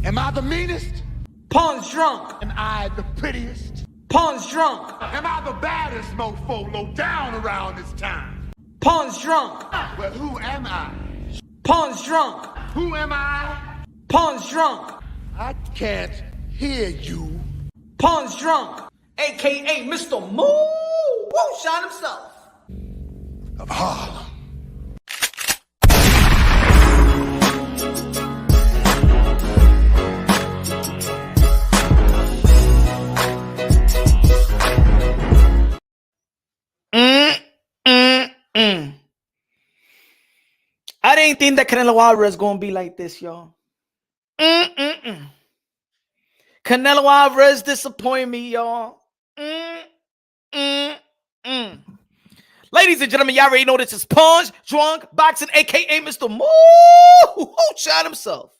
Am I the meanest? Pawn's drunk. Am I the prettiest? Pawn's drunk. Am I the baddest mofo low down around this time? Pawn's drunk. Well, who am I? Pawn's drunk. Who am I? Pawn's drunk. I can't hear you. Pawn's drunk. AKA Mr. Moo Woo Shot himself. Of Harlem. I didn't think that Canelo Alvarez gonna be like this, y'all. Canelo Alvarez disappointed me, y'all. Ladies and gentlemen, y'all already know this is Punch Drunk Boxing, aka Mr. Moo Who Shot himself,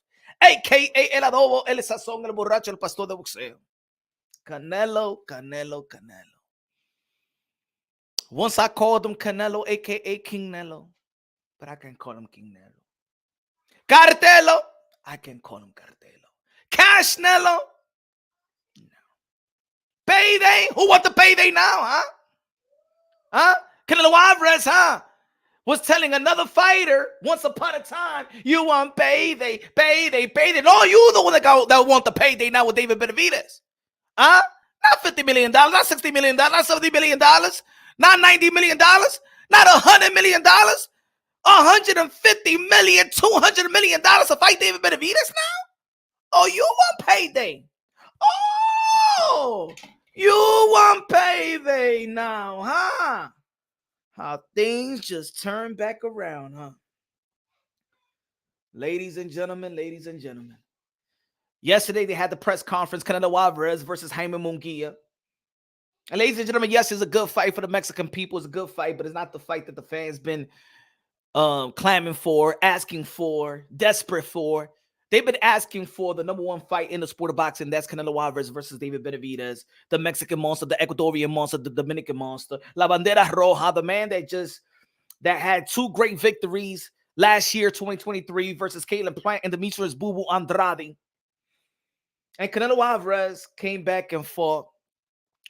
aka El Adobo, El Sazón, El Borracho, El Pastor de Boxeo. Canelo. Once I called him Canelo, aka King Nello, but I can't call him King Nello. Cartelo, I can call him Cartelo. Cash Nello, no. Payday, who want the payday now, huh? Canelo Alvarez, was telling another fighter once upon a time, you want payday. No, you the one that want the payday now with David Benavidez. Not $50 million, not $60 million, not $70 million, not $90 million, not $100 million, $150 million, $200 million to fight David Benavidez now? Oh, you want payday. Oh, you want payday now, huh? How things just turn back around, huh? Ladies and gentlemen. Yesterday, they had the press conference, Canelo Alvarez versus Jaime Munguia. And ladies and gentlemen, yes, it's a good fight for the Mexican people. It's a good fight, but it's not the fight that the fans been clamoring for, asking for, desperate for. They've been asking for the number one fight in the sport of boxing. That's Canelo Alvarez versus David Benavidez, the Mexican monster, the Ecuadorian monster, the Dominican monster, La Bandera Roja, the man that had two great victories last year, 2023, versus Caleb Plant and Demetrius Boo Boo Andrade. And Canelo Alvarez came back and fought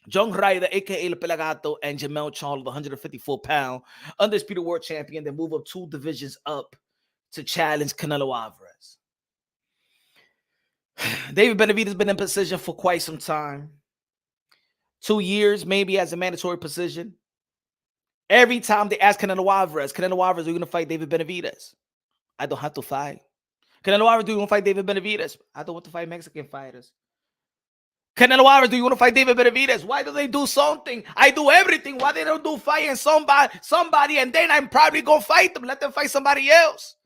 John Ryder, a.k.a. El Pelagato, and Jamel Charlo, the 154-pound undisputed world champion, that move up 2 divisions up to challenge Canelo Alvarez. David Benavidez has been in position for quite some time. 2 years, maybe, as a mandatory position. Every time they ask Canelo Alvarez, are you going to fight David Benavidez? I don't have to fight. Canelo Alvarez, do you want to fight David Benavidez? I don't want to fight Mexican fighters. Canelo Alvarez, do you want to fight David Benavidez? Why do they do something? I do everything. Why they don't do fighting somebody, and then I'm probably going to fight them. Let them fight somebody else.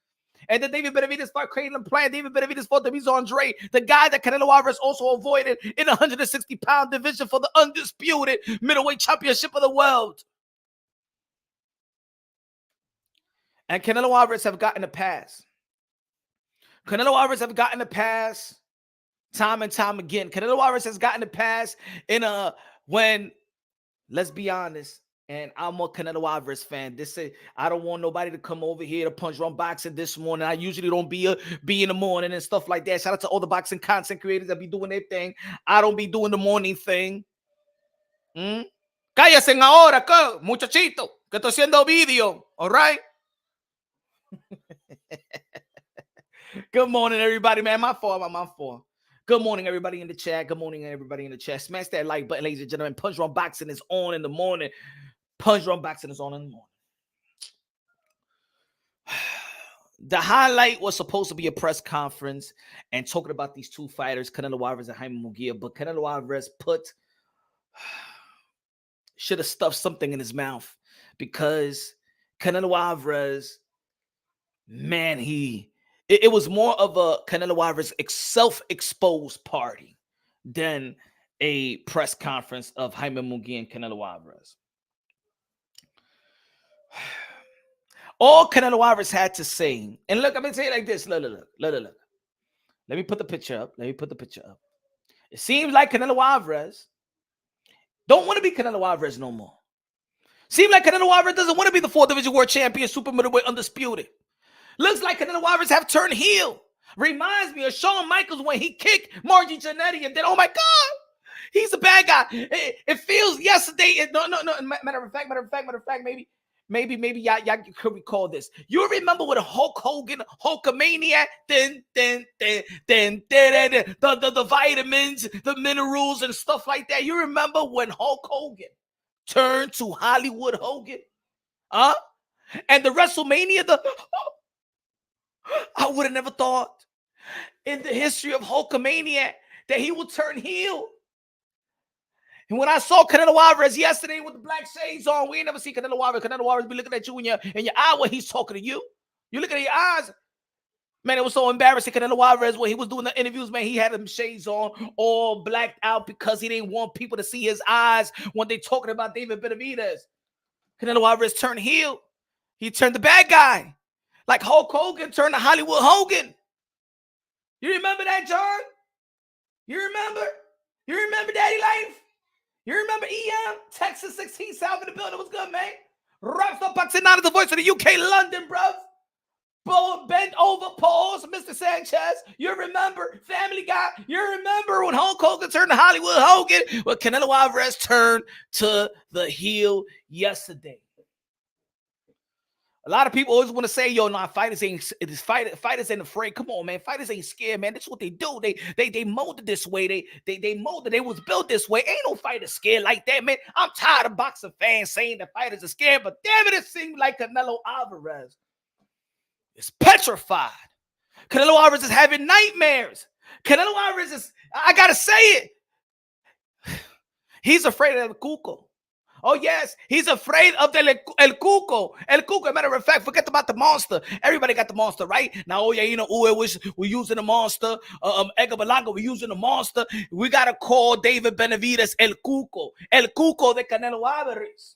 And then David Benavidez fought Caleb Plant. David Benavidez fought Demetrius Andrade, the guy that Canelo Alvarez also avoided in the 160-pound division for the undisputed middleweight championship of the world. And Canelo Alvarez have gotten a pass. Canelo Alvarez have gotten a pass time and time again. Canelo Alvarez has gotten a pass when, let's be honest, and I'm a Canelo Alvarez fan. I don't want nobody to come over here to Punch Drunk Boxing this morning. I usually don't be in the morning and stuff like that. Shout out to all the boxing content creators that be doing their thing. I don't be doing the morning thing. Cállese ahora, muchachito, que estoy haciendo video. All right? Good morning, everybody, man. My fault. Good morning, everybody in the chat. Smash that like button, ladies and gentlemen. Punch Drunk Boxing is on in the morning. The highlight was supposed to be a press conference and talking about these two fighters, Canelo Alvarez and Jaime Munguia, but Canelo Alvarez should have stuffed something in his mouth, because Canelo Alvarez, man, it was more of a Canelo Alvarez self-exposed party than a press conference of Jaime Munguia and Canelo Alvarez. All Canelo Alvarez had to say, and look, I'm going to say it like this. Look. Let me put the picture up. It seems like Canelo Alvarez don't want to be Canelo Alvarez no more. Seems like Canelo Alvarez doesn't want to be the 4th division world champion, super middleweight undisputed. Looks like Canelo Alvarez have turned heel. Reminds me of Shawn Michaels when he kicked Margie Jannetty and then, oh my God, he's a bad guy. It feels yesterday. No. Matter of fact, maybe y'all could recall this. You remember when Hulk Hogan, Hulkamaniac, the vitamins, the minerals and stuff like that. You remember when Hulk Hogan turned to Hollywood Hogan? Huh? And the WrestleMania, I would have never thought in the history of Hulkamaniac that he would turn heel. And when I saw Canelo Alvarez yesterday with the black shades on, we ain't never seen Canelo Alvarez. Canelo Alvarez be looking at you in your eye when he's talking to you. You look at your eyes. Man, it was so embarrassing. Canelo Alvarez, when he was doing the interviews, man, he had them shades on, all blacked out because he didn't want people to see his eyes when they talking about David Benavidez. Canelo Alvarez turned heel. He turned the bad guy. Like Hulk Hogan turned to Hollywood Hogan. You remember that, John? You remember? You remember Daddy Life? You remember EM? Texas 16 South in the building. What's good, man? Raps up boxing out of the voice of the UK, London, bruv. Bent over, pause, Mr. Sanchez. You remember Family Guy? You remember when Hulk Hogan turned to Hollywood Hogan? When Canelo Alvarez turned to the heel yesterday. A lot of people always want to say, yo, nah, fighters ain't afraid. Come on, man. Fighters ain't scared, man. That's what they do. They molded this way. They molded. They was built this way. Ain't no fighter scared like that, man. I'm tired of boxing fans saying that fighters are scared, but damn it seems like Canelo Alvarez is petrified. Canelo Alvarez is having nightmares. Canelo Alvarez is, I gotta say it. He's afraid of the Cuco. Oh, yes, he's afraid of El Cuco. El Cuco, as a matter of fact, forget about the monster. Everybody got the monster, right? Now, oh, yeah, you know, we're using the monster. Edgar Berlanga, we're using the monster. We got to call David Benavidez El Cuco. El Cuco de Canelo Alvarez.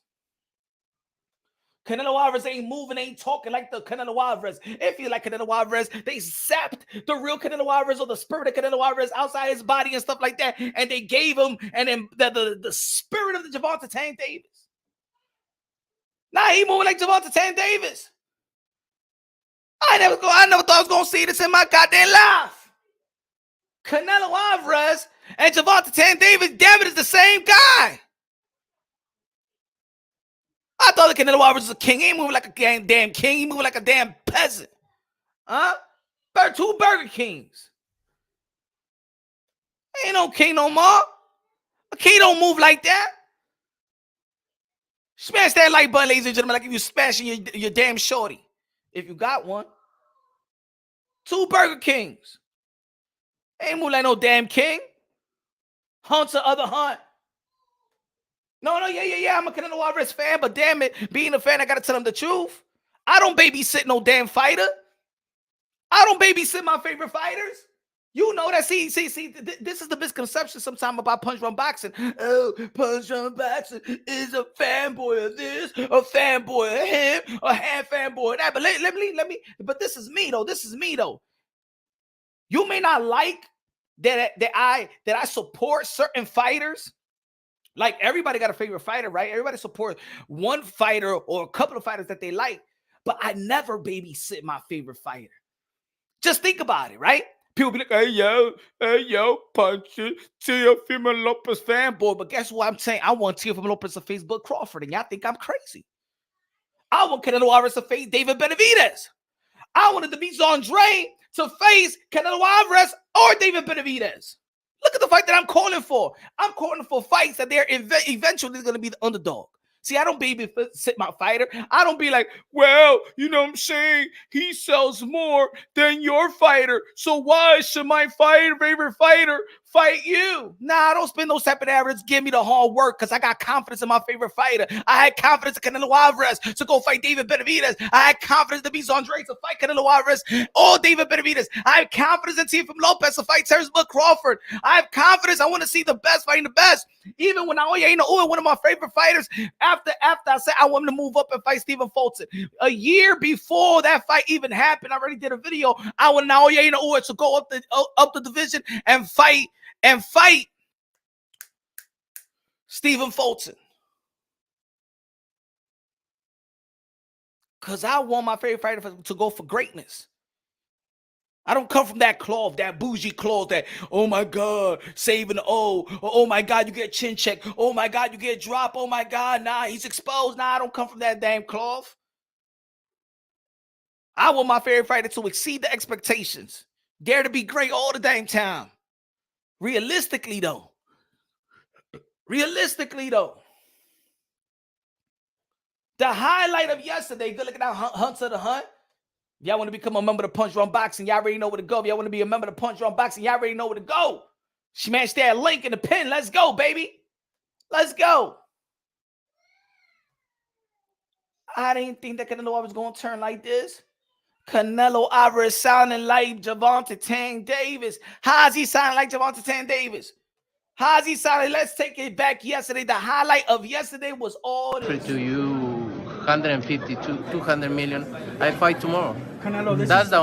Canelo Alvarez ain't moving, ain't talking like the Canelo Alvarez. If you like Canelo Alvarez, they zapped the real Canelo Alvarez or the spirit of Canelo Alvarez outside his body and stuff like that, and they gave him and then the spirit of the Gervonta Tank Davis. Nah, he moving like Gervonta Tank Davis. I never thought I was gonna see this in my goddamn life. Canelo Alvarez and Gervonta Tank Davis, damn it, is the same guy. I thought the Canelo Alvarez was a king. He ain't moving like a damn king. He moving like a damn peasant. Huh? Two Burger Kings. Ain't no king no more. A king don't move like that. Smash that like button, ladies and gentlemen, like if you're smashing your damn shorty. If you got one. Two Burger Kings. Ain't move like no damn king. Hunter, other hunt. No, yeah. I'm a Canelo Alvarez fan, but damn it, being a fan, I gotta tell him the truth. I don't babysit no damn fighter. I don't babysit my favorite fighters. You know that. See, this is the misconception sometimes about Punch Drunk Boxing. Oh, Punch Drunk Boxing is a fanboy of this, a fanboy of him, a half fanboy of that. But let me. But this is me though. You may not like that I support certain fighters. Like everybody got a favorite fighter, right? Everybody supports one fighter or a couple of fighters that they like. But I never babysit my favorite fighter. Just think about it, right? People be like, hey, yo, Punch it, Teofimo Lopez fanboy. But guess what I'm saying? I want Teofimo Lopez to face Bud Crawford, and y'all think I'm crazy. I want Canelo Alvarez to face David Benavidez. I wanted to beat Andre to face Canelo Alvarez or David Benavidez. Look at the fight that I'm calling for. I'm calling for fights that they're eventually going to be the underdog. See, I don't babysit my fighter. I don't be like, well, you know what I'm saying? He sells more than your fighter. So why should my favorite fighter fight you? Nah, I don't spend those type of hours. Give me the hard work because I got confidence in my favorite fighter. I had confidence in Canelo Alvarez to go fight David Benavidez. I had confidence to beat Andre to fight Canelo Alvarez or David Benavidez. I have confidence in Teofimo Lopez to fight Terrence Bud Crawford. I have confidence. I want to see the best fighting the best. Even when one of my favorite fighters, after I said I want him to move up and fight Stephen Fulton. A year before that fight even happened, I already did a video. I want Naoya to go up the division and fight Stephen Fulton. Because I want my favorite fighter to go for greatness. I don't come from that cloth, that bougie cloth, that, oh my God, saving the O. Oh my God, you get chin check. Oh my God, you get drop. Oh my God, nah, he's exposed. Nah, I don't come from that damn cloth. I want my favorite fighter to exceed the expectations. Dare to be great all the damn time. Realistically, though. The highlight of yesterday, good looking out, Hunt to the Hunt. If y'all want to become a member of Punch Drunk Boxing, y'all already know where to go. If y'all want to be a member of Punch Drunk Boxing, y'all already know where to go. Smash that link in the pin. Let's go, baby. Let's go. I didn't think that Canelo was going to turn like this. Canelo Alvarez sounding like Gervonta Tank Davis. How's he sounding like Gervonta Tank Davis? How's he sounding? Let's take it back yesterday. The highlight of yesterday was all this. To you, 150 to 200 million. I fight tomorrow. Canelo, that's the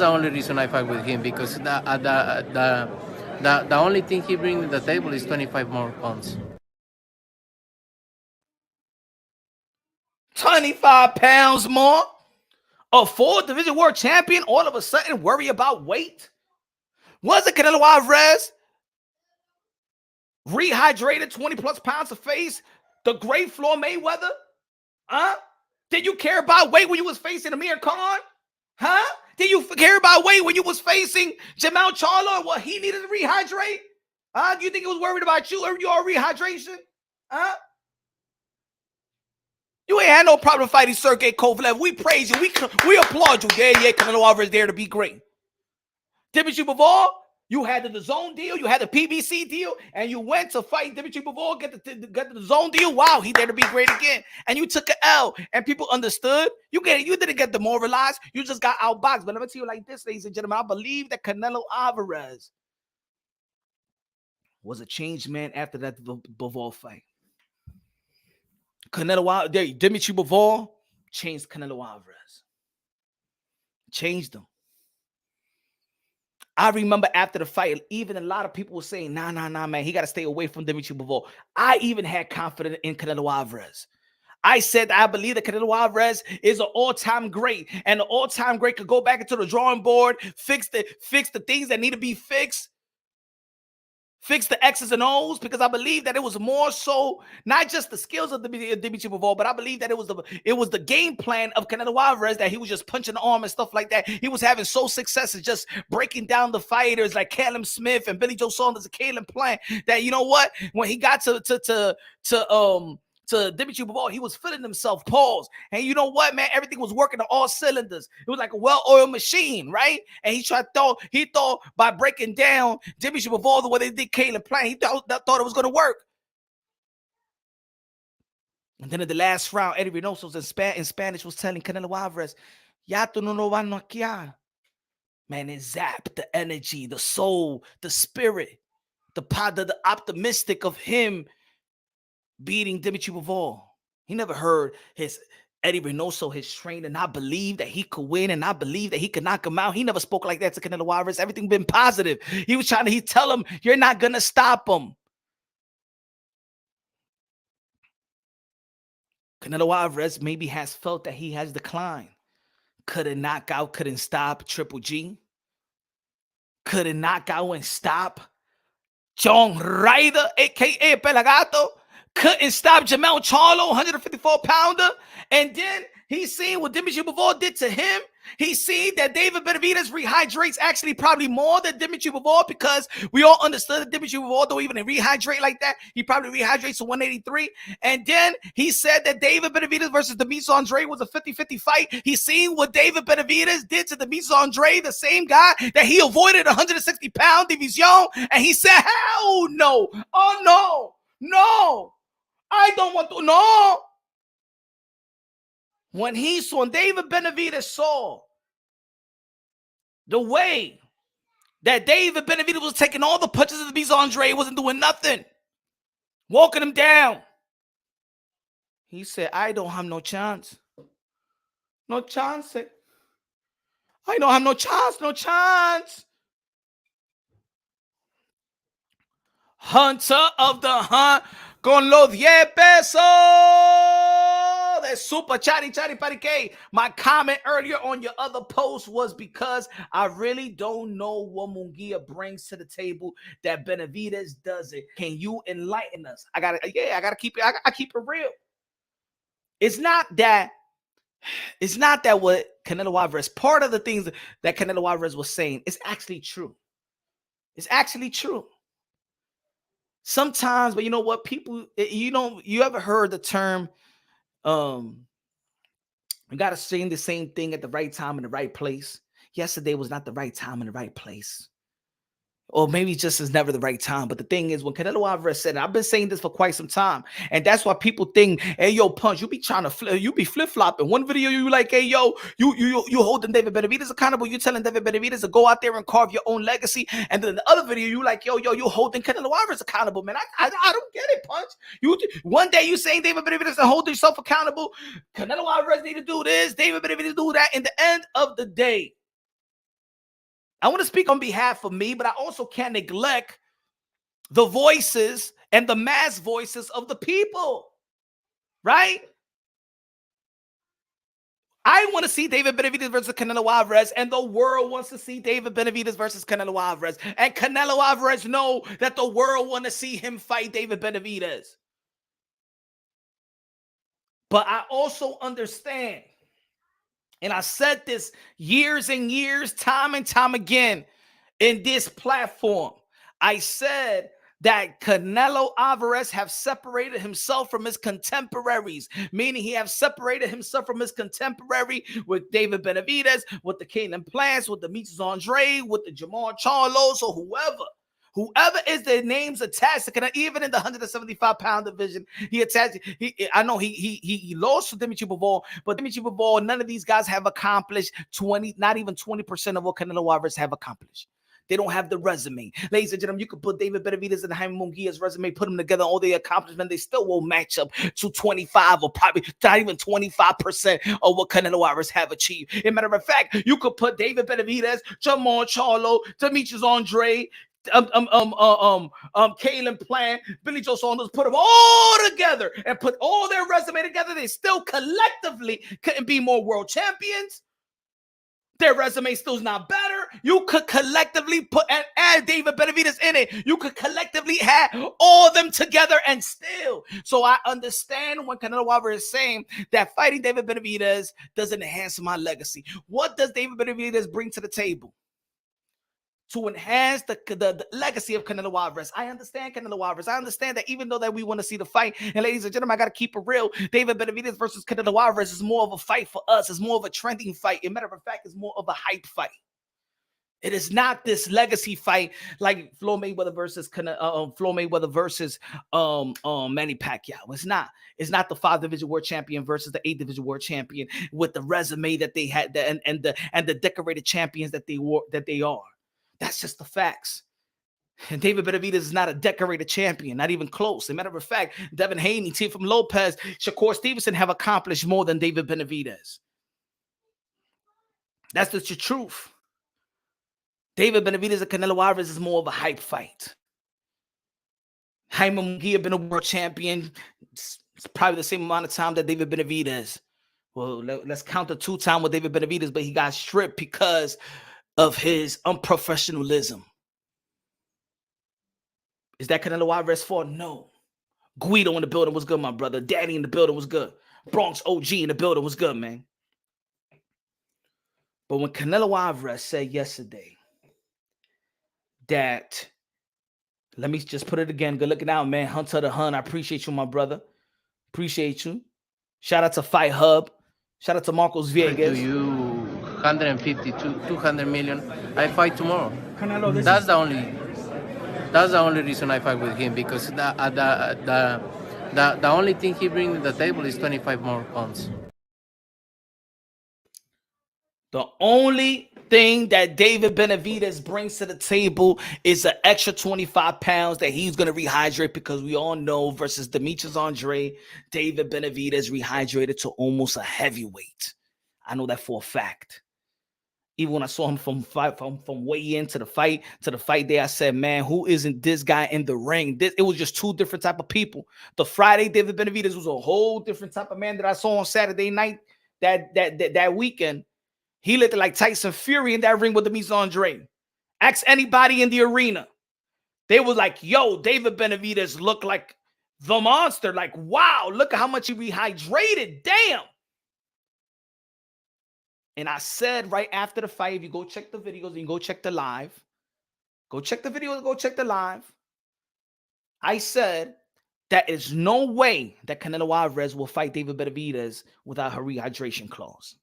only reason I fight with him, because the only thing he brings to the table is 25 more pounds. 25 pounds more? A 4th division world champion all of a sudden worry about weight? Wasn't Canelo Alvarez rehydrated 20 plus pounds of face the great Floyd Mayweather? Did you care about weight when you was facing Amir Khan? Did you care about weight when you was facing Jermell Charlo and what he needed to rehydrate? Do you think he was worried about you or your rehydration? You ain't had no problem fighting Sergey Kovalev. We praise you. We applaud you. Yeah, Canelo Alvarez there to be great. Dimitri Bivol, you had the DAZN deal, you had the PBC deal, and you went to fight Dimitri Bivol, get the DAZN deal. Wow, he there to be great again. And you took an L, and people understood. You didn't get demoralized. You just got outboxed. But let me tell you like this, ladies and gentlemen. I believe that Canelo Alvarez was a changed man after that Bivol fight. Dimitri Bivol changed Canelo Alvarez. Changed him. I remember after the fight, even a lot of people were saying, nah, man, he got to stay away from Dimitri Bivol. I even had confidence in Canelo Alvarez. I said I believe that Canelo Alvarez is an all-time great, and the all-time great could go back into the drawing board, fix the things that need to be fixed, fix the X's and O's, because I believe that it was more so not just the skills of Dimitri Bivol, but I believe that it was the game plan of Canelo Alvarez, that he was just punching the arm and stuff like that. He was having so success just breaking down the fighters like Callum Smith and Billy Joe Saunders and Caleb Plant, that, you know what, when he got to Dimitri Bivol, he was filling himself, pause. And you know what, man? Everything was working on all cylinders. It was like a well-oiled machine, right? And he thought by breaking down Dimitri Bivol the way they did Caleb Plant, he thought it was going to work. And then in the last round, Eddie Reynoso in Spanish was telling Canelo Alvarez, ya tú no lo vas a noquear. Man, it zapped the energy, the soul, the spirit, the optimistic of him beating Dimitri Bivol. He never heard Eddie Reynoso, his trainer, not believe that he could win and not believe that he could knock him out. He never spoke like that to Canelo Alvarez. Everything been positive. He was trying to tell him, you're not going to stop him. Canelo Alvarez maybe has felt that he has declined. Couldn't knock out, couldn't stop Triple G. Couldn't knock out and stop John Ryder, a.k.a. Pelagato. Couldn't stop Jermell Charlo, 154-pounder. And then he seen what Dimitri Bivol did to him. He seen that David Benavidez rehydrates actually probably more than Dimitri Bivol, because we all understood that Dimitri Bivol don't even rehydrate like that. He probably rehydrates to 183. And then he said that David Benavidez versus Demetrius Andrade was a 50-50 fight. He seen what David Benavidez did to Demetrius Andrade, the same guy that he avoided 160-pound division. And he said, hell no. Oh, no. I don't want to. No. When David Benavidez saw the way that David Benavidez was taking all the punches of Demetrius Andrade, wasn't doing nothing, walking him down, he said, I don't have no chance. No chance. I don't have no chance. Hunter of the Hunt con los 10 pesos. for that super chatty parike. My comment earlier on your other post was because I really don't know what Munguia brings to the table that Benavidez doesn't. Can you enlighten us? I gotta keep it. I keep it real. It's not that what Canelo Alvarez, part of the things that Canelo Alvarez was saying is actually true. It's actually true. Sometimes, but you know what, people, you ever heard the term, you gotta say the same thing at the right time in the right place? Yesterday was not the right time in the right place. Or maybe just is never the right time. But the thing is, when Canelo Alvarez said, and I've been saying this for quite some time, and that's why people think, hey, yo, Punch, you be trying to you be flip-flopping. One video, you like, hey, yo, you holding David Benavidez accountable. You telling David Benavidez to go out there and carve your own legacy. And then the other video, you like, yo, you holding Canelo Alvarez accountable, man. I don't get it, Punch. One day you saying David Benavidez to hold yourself accountable. Canelo Alvarez need to do this. David Benavidez do that. In the end of the day, I want to speak on behalf of me, but I also can't neglect the voices and the mass voices of the people, right? I want to see David Benavidez versus Canelo Alvarez, and the world wants to see David Benavidez versus Canelo Alvarez. And Canelo Alvarez know that the world want to see him fight David Benavidez. But I also understand, and I said this years and years, time and time again in this platform. I said that Canelo Alvarez have separated himself from his contemporaries, meaning he have separated himself from his contemporary with David Benavidez, with the Kane Plants, with the Demetrius Andre, with the Jamal Charlos, or whoever is the names attached to Canelo, even in the 175-pound division, he attached. I know he lost to Dimitri Bivol, but Dimitri Bivol, none of these guys have accomplished not even 20% of what Canelo Alvarez have accomplished. They don't have the resume. Ladies and gentlemen, you could put David Benavidez and Jaime Munguia's resume, put them together, all the accomplishments, they still won't match up to 25 or probably not even 25% of what Canelo Alvarez have achieved. As a matter of fact, you could put David Benavidez, Jamal Charlo, Demetrius Andre, Kalen Plant, Billy Joe Saunders, put them all together and put all their resume together. They still collectively couldn't be more world champions. Their resume still's not better. You could collectively put and add David Benavidez in it. You could collectively have all of them together and still. So I understand when Canelo Alvarez is saying that fighting David Benavidez doesn't enhance my legacy. What does David Benavidez bring to the table to enhance the legacy of Canelo Alvarez? I understand Canelo Alvarez. I understand that even though that we want to see the fight, and ladies and gentlemen, I got to keep it real. David Benavidez versus Canelo Alvarez is more of a fight for us. It's more of a trending fight. As a matter of fact, it's more of a hype fight. It is not this legacy fight like Floyd Mayweather versus Manny Pacquiao. It's not. It's not the 5-division world champion versus the 8-division world champion with the resume that they had and the decorated champions that they are. That's just the facts. And David Benavidez is not a decorated champion, not even close. As a matter of fact, Devin Haney, Teofimo Lopez, Shakur Stevenson have accomplished more than David Benavidez. That's the truth. David Benavidez and Canelo Alvarez is more of a hype fight. Jaime Munguia been a world champion. It's probably the same amount of time that David Benavidez. Well, let's count the 2-time with David Benavidez, but he got stripped because of his unprofessionalism. Is that Canelo Alvarez's fault? No. Guido in the building was good, my brother. Daddy in the building was good. Bronx OG in the building was good, man. But when Canelo Alvarez said yesterday that, let me just put it again, good looking out, man. Hunter the Hun, I appreciate you, my brother. Appreciate you. Shout out to Fight Hub. Shout out to Marcos Viegas. To you, 150 to 200 million. I fight tomorrow. Canelo, that's the only reason I fight with him, because the only thing he brings to the table is 25 more pounds. The only thing that David Benavidez brings to the table is an extra 25 pounds that he's going to rehydrate, because we all know versus Demetrius Andre, David Benavidez rehydrated to almost a heavyweight. I know that for a fact. Even when I saw him from way into the fight to the fight day, I said, man, who isn't this guy in the ring? It was just two different type of people. The Friday David Benavidez was a whole different type of man that I saw on Saturday night that weekend. He looked like Tyson Fury in that ring with the Mies Andre. Ask anybody in the arena. They was like, yo, David Benavidez looked like the monster. Like, wow, look at how much he rehydrated. Damn. And I said right after the fight, if you go check the videos and you go check the live, go check the videos, go check the live. I said there is no way that Canelo Alvarez will fight David Benavidez without her rehydration clause.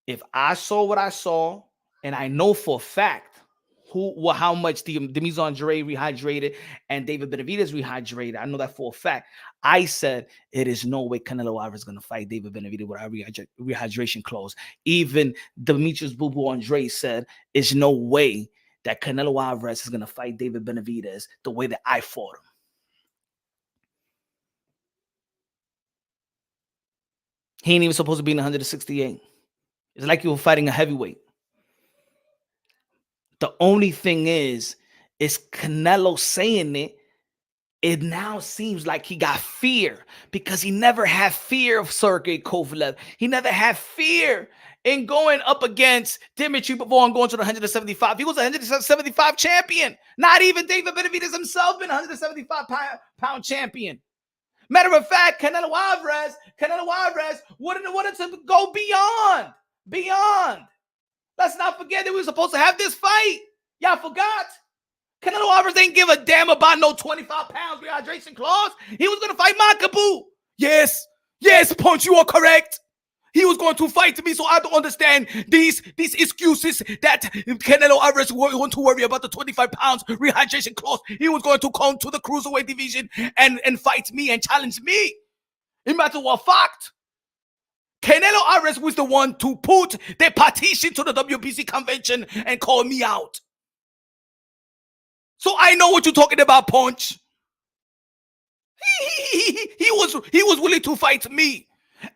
If I saw what I saw, and I know for a fact how much the Mies Andre rehydrated and David Benavidez rehydrated, I know that for a fact. I said it is no way Canelo Alvarez is going to fight David Benavidez without rehydration clause. Even Demetrius Boo Boo Andre said it's no way that Canelo Alvarez is going to fight David Benavidez the way that I fought him. He ain't even supposed to be in 168. It's like you were fighting a heavyweight. The only thing is Canelo saying it. It now seems like he got fear because he never had fear of Sergey Kovalev. He never had fear in going up against Dimitri Bivol and going to the 175. He was a 175 champion. Not even David Benavidez himself been a 175-pound champion. Matter of fact, Canelo Alvarez wanted to go beyond. Let's not forget that we were supposed to have this fight. Y'all forgot. Canelo Alvarez ain't give a damn about no 25 pounds rehydration clause. He was going to fight Makabu. Yes, Punch, you are correct. He was going to fight me, so I don't understand these excuses that Canelo Alvarez want to worry about the 25 pounds rehydration clause. He was going to come to the cruiserweight division and fight me and challenge me. In matter of fact, Canelo Alvarez was the one to put the petition to the WBC convention and call me out. So I know what you're talking about, Punch. He was willing to fight me.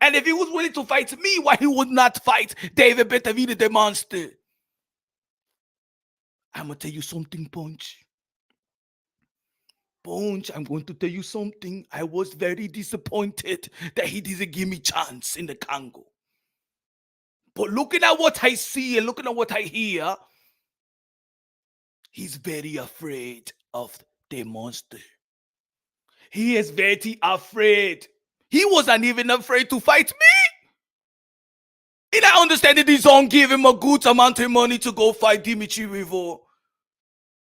And if he was willing to fight me, why he would not fight David Benavidez, the monster? I'm going to tell you something, Punch. Punch, I'm going to tell you something. I was very disappointed that he didn't give me chance in the Congo. But looking at what I see and looking at what I hear, he's very afraid of the monster. He is very afraid. He wasn't even afraid to fight me. And I understand that he's on give him a good amount of money to go fight Dimitri Bivol,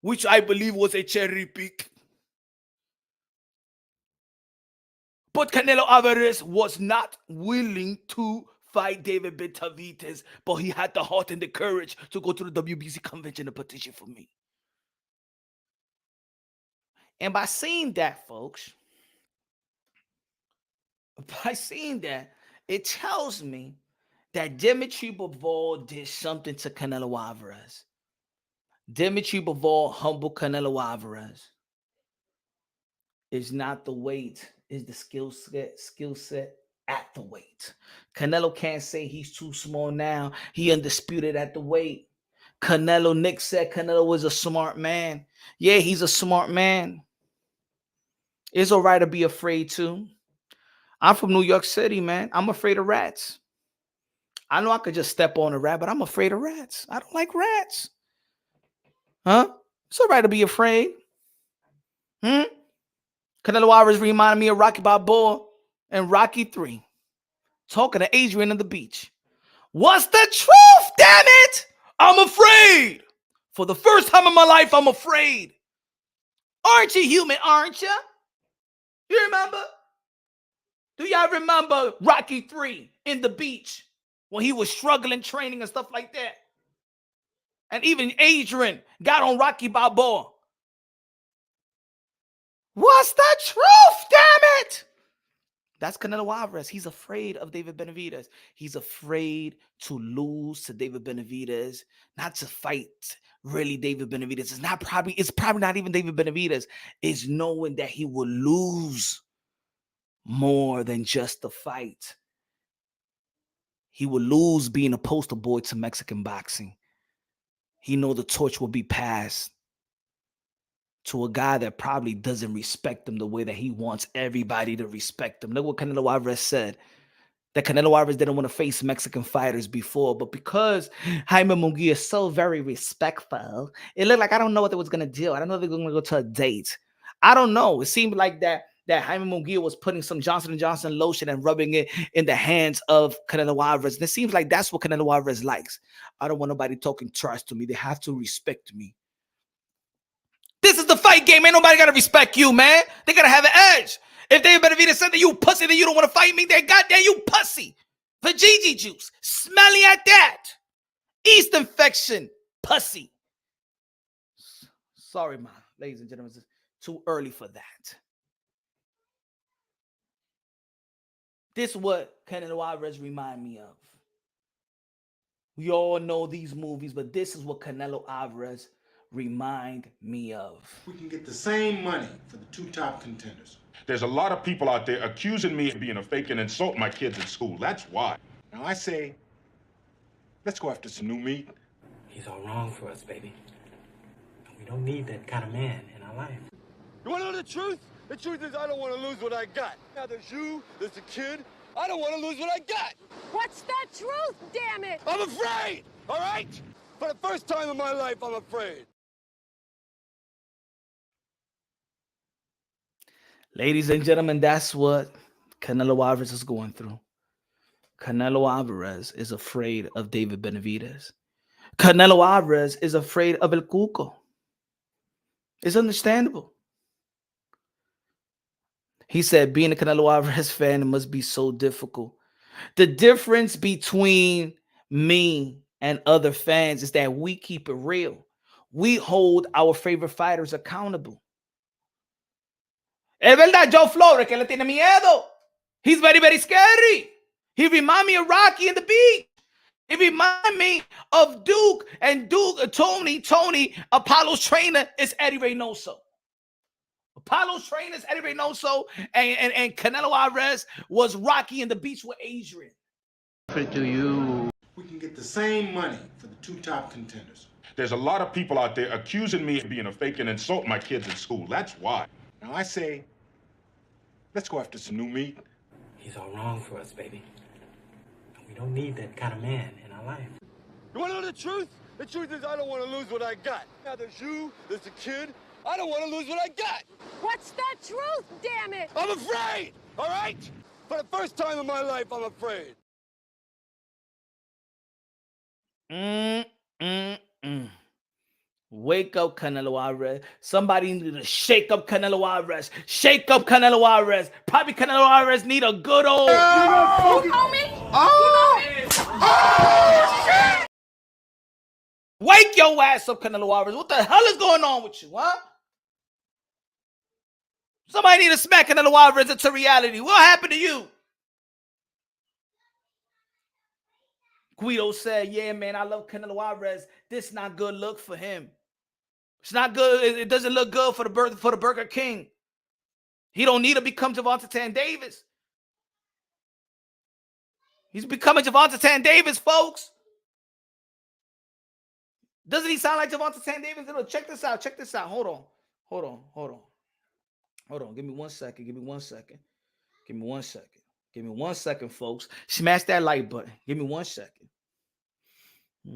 which I believe was a cherry pick. But Canelo Alvarez was not willing to fight David Benavidez, but he had the heart and the courage to go to the WBC convention and petition for me. And by seeing that, folks, it tells me that Dimitri Bivol did something to Canelo Alvarez. Dimitri Bivol humbled Canelo Alvarez. It's not the weight, it's the skill set at the weight. Canelo can't say he's too small now. He undisputed at the weight. Nick said Canelo was a smart man. Yeah, he's a smart man. It's all right to be afraid too. I'm from New York City, man. I'm afraid of rats. I know I could just step on a rat, but I'm afraid of rats. I don't like rats. Huh? It's all right to be afraid. Canelo Alvarez reminded me of Rocky Balboa and Rocky 3. Talking to Adrian on the beach. What's the truth, damn it? I'm afraid. For the first time in my life, I'm afraid. Aren't you human, aren't you? You remember? Do y'all remember Rocky 3 in the beach when he was struggling, training and stuff like that? And even Adrian got on Rocky Balboa. What's the truth, damn it? That's Canelo Alvarez. He's afraid of David Benavidez. He's afraid to lose to David Benavidez, not to fight really David Benavidez. It's probably not even David Benavidez. It's knowing that he will lose more than just the fight. He would lose being a poster boy to Mexican boxing. He know the torch will be passed to a guy that probably doesn't respect him the way that he wants everybody to respect him. Look what Canelo Alvarez said. That Canelo Alvarez didn't want to face Mexican fighters before, but because Jaime Munguia is so very respectful, it looked like I don't know what they was going to do. I don't know if they're going to go to a date. I don't know. It seemed like that Jaime Munguia was putting some Johnson & Johnson lotion and rubbing it in the hands of Canelo Alvarez. And it seems like that's what Canelo Alvarez likes. I don't want nobody talking trash to me. They have to respect me. This is the fight game. Ain't nobody got to respect you, man. They got to have an edge. If David Benavidez said that you pussy, then you don't want to fight me, then goddamn you pussy. Vajiji juice. Smelly at that. Yeast infection. Pussy. Sorry, man. Ladies and gentlemen, it's too early for that. This is what Canelo Alvarez remind me of. We all know these movies, but this is what Canelo Alvarez remind me of. We can get the same money for the two top contenders. There's a lot of people out there accusing me of being a fake and insulting my kids at school. That's why. Now I say, let's go after some new meat. He's all wrong for us, baby. We don't need that kind of man in our life. You want to know the truth? The truth is I don't want to lose what I got. Now there's you, there's the kid. I don't want to lose what I got. What's the truth, damn it? I'm afraid, all right? For the first time in my life, I'm afraid. Ladies and gentlemen, that's what Canelo Alvarez is going through. Canelo Alvarez is afraid of David Benavidez. Canelo Alvarez is afraid of El Cuco. It's understandable. He said being a Canelo Alvarez fan must be so difficult. The difference between me and other fans is that we keep it real. We hold our favorite fighters accountable. Es verdad, Joe Flores, que le tiene miedo. He's very, very scary. He reminds me of Rocky and the Beach. He reminds me of Duke, and Tony, Apollo's trainer is Eddie Reynoso. Apollo's trainer is Eddie Reynoso, and Canelo Alvarez was Rocky and the Beach with Adrian. To you. We can get the same money for the two top contenders. There's a lot of people out there accusing me of being a fake and insulting my kids at school. That's why. Now I say, let's go after some new meat. He's all wrong for us, baby. We don't need that kind of man in our life. You want to know the truth? The truth is I don't want to lose what I got. Now there's you, there's the kid. I don't want to lose what I got. What's the truth, damn it? I'm afraid, all right? For the first time in my life, I'm afraid. Wake up, Canelo Alvarez. Somebody need to shake up Canelo Alvarez. Shake up Canelo Alvarez. Probably Canelo Alvarez need a good old... You know me? Wake your ass up, Canelo Alvarez. What the hell is going on with you, huh? Somebody need to smack Canelo Alvarez into reality. What happened to you? Guido said, yeah, man, I love Canelo Alvarez. This not good look for him. It's not good. It doesn't look good for the Burger King. He don't need to become Gervonta Tan Davis. He's becoming Gervonta Tan Davis, folks. Doesn't he sound like Gervonta Tan Davis? No, check this out. Check this out. Hold on. Give me 1 second. Give me 1 second. Give me 1 second. Give me 1 second, folks. Smash that like button. Give me 1 second. Give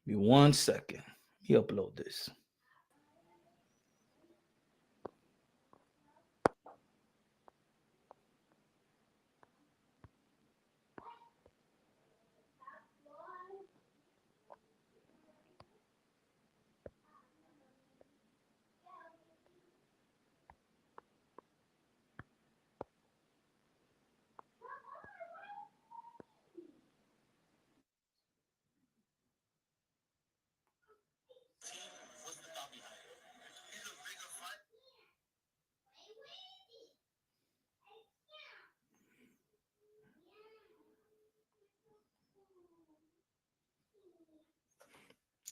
me 1 second. Let me upload this.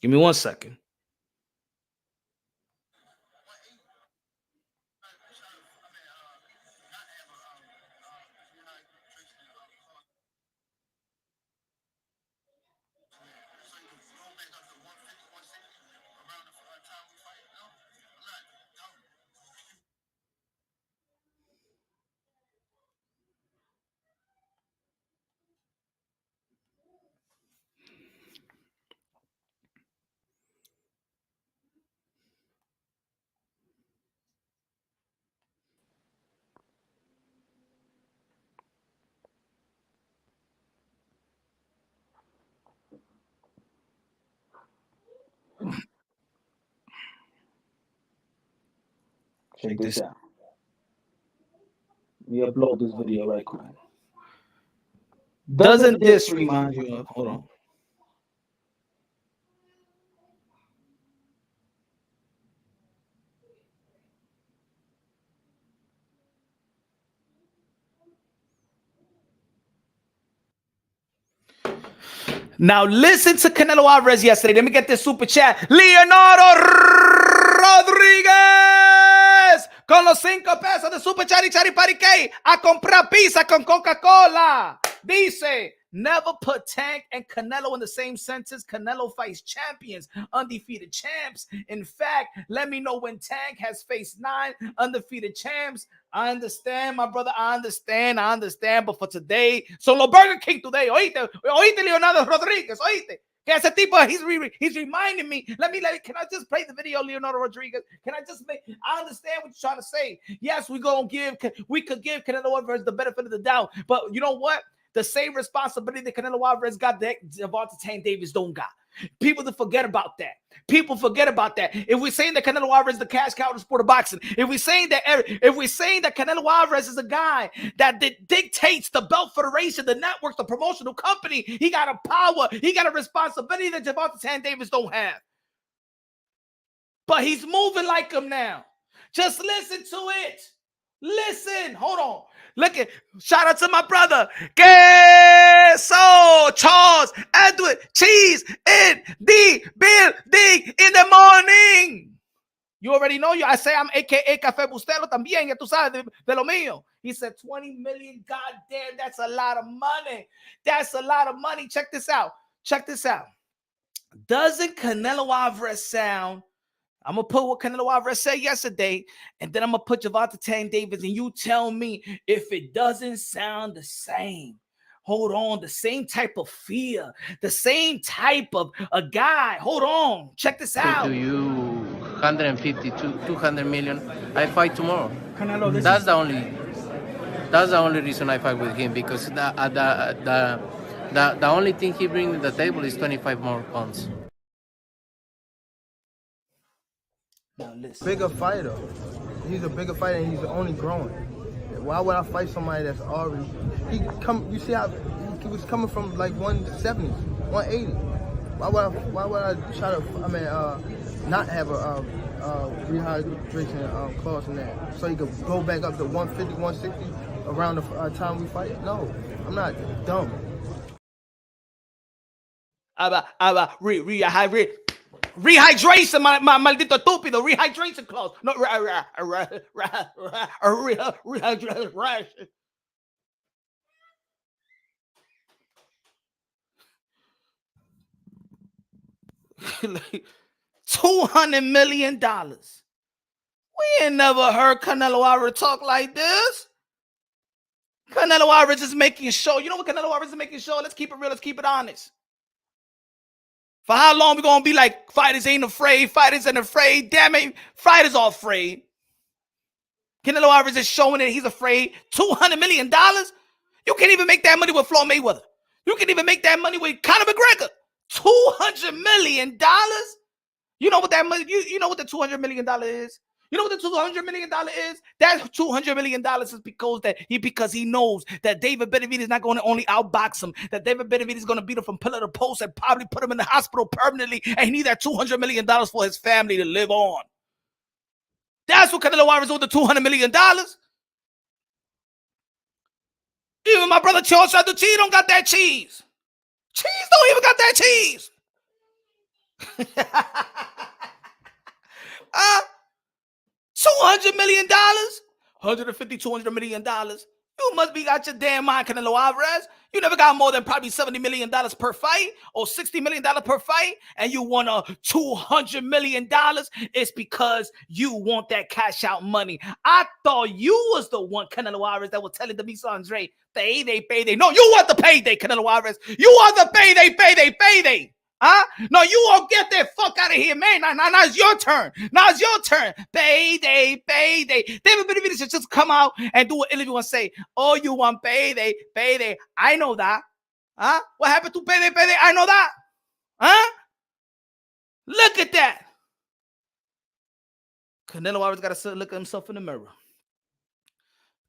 Give me 1 second. Check this out. Let me upload this video right quick. Doesn't this remind you of? Hold on. Now listen to Canelo Alvarez yesterday. Let me get this super chat. Leonardo Rodriguez con los 5 pesos de super chat y chariparique a comprar pizza con Coca-Cola. Dice, never put Tank and Canelo in the same sentence. Canelo fights champions, undefeated champs. In fact, let me know when Tank has faced 9 undefeated champs. I understand, my brother. I understand. But for today, solo Burger King today. Oíste, Leonardo Rodriguez. Oíste. Que ese tipo, he's reminding me. Can I just play the video, Leonardo Rodriguez? Can I just make? I understand what you're trying to say. Yes, we could give Canelo Alvarez the benefit of the doubt, but you know what? The same responsibility that Canelo Alvarez got that Gervonta Tank Davis don't got. People forget about that. If we're saying that Canelo Alvarez is the cash cow in the sport of boxing, if we're saying that Canelo Alvarez is a guy that dictates the belt federation, the networks, the promotional company, he got a power, he got a responsibility that Gervonta Tank Davis don't have. But he's moving like him now. Just listen to it. Listen, hold on. Look at, shout out to my brother, Queso, Charles, Edward, Cheese, in the building in the morning. You already know, I say I'm AKA Café Bustelo también, ya tú sabes de lo mío. He said 20 million, goddamn, that's a lot of money. That's a lot of money. Check this out. Doesn't Canelo Alvarez sound, I'm going to put what Canelo Alvarez said yesterday, and then I'm going to put Gervonta Tank Davis, and you tell me if it doesn't sound the same. Hold on, the same type of fear, the same type of a guy. Hold on, check this out. To you, 150 to 200 million, I fight tomorrow. Canelo, that's the only reason I fight with him, because the only thing he brings to the table is 25 more pounds. Now listen. Bigger fighter. He's a bigger fighter, and he's only growing. Why would I fight somebody that's already? You see how he was coming from like 170s, 180. Why would I try to? Not have a rehydration clause in there, so he could go back up to 150, 160 around the time we fight? No, I'm not dumb. Rehydration, my maldito estúpido. Rehydration clause. No, rehydration. $200 million. We ain't never heard Canelo Alvarez talk like this. Canelo Alvarez is making sure. You know what Canelo Alvarez is making sure? Let's keep it real. Let's keep it honest. For how long we going to be like, fighters ain't afraid, damn it, fighters are afraid. Canelo Alvarez is showing that he's afraid. $200 million? You can't even make that money with Floyd Mayweather. You can't even make that money with Conor McGregor. $200 million? You know what that money, you know what the $200 million is? You know what the $200 million is? That $200 million is because he knows that David Benavidez is not going to only outbox him, that David Benavidez is going to beat him from pillar to post and probably put him in the hospital permanently, and he needs that $200 million for his family to live on. That's what Canelo Alvarez with the $200 million. Even my brother Charles Chaduchi don't got that cheese. Cheese don't even got that cheese. $200 million? 150, $200 million. You must be out your damn mind, Canelo Alvarez. You never got more than probably $70 million per fight or $60 million per fight, and you want a $200 million. It's because you want that cash out money. I thought you was the one, Canelo Alvarez, that was telling Demis Andre, payday. No, you want the payday, Canelo Alvarez. You are the payday. Huh? No, you all get that fuck out of here, man. Now it's your turn. Payday. David Benavidez should just come out and do an interview and say, oh, you want payday. I know that. Huh? What happened to payday? I know that. Huh? Look at that. Canelo Alvarez got to look at himself in the mirror.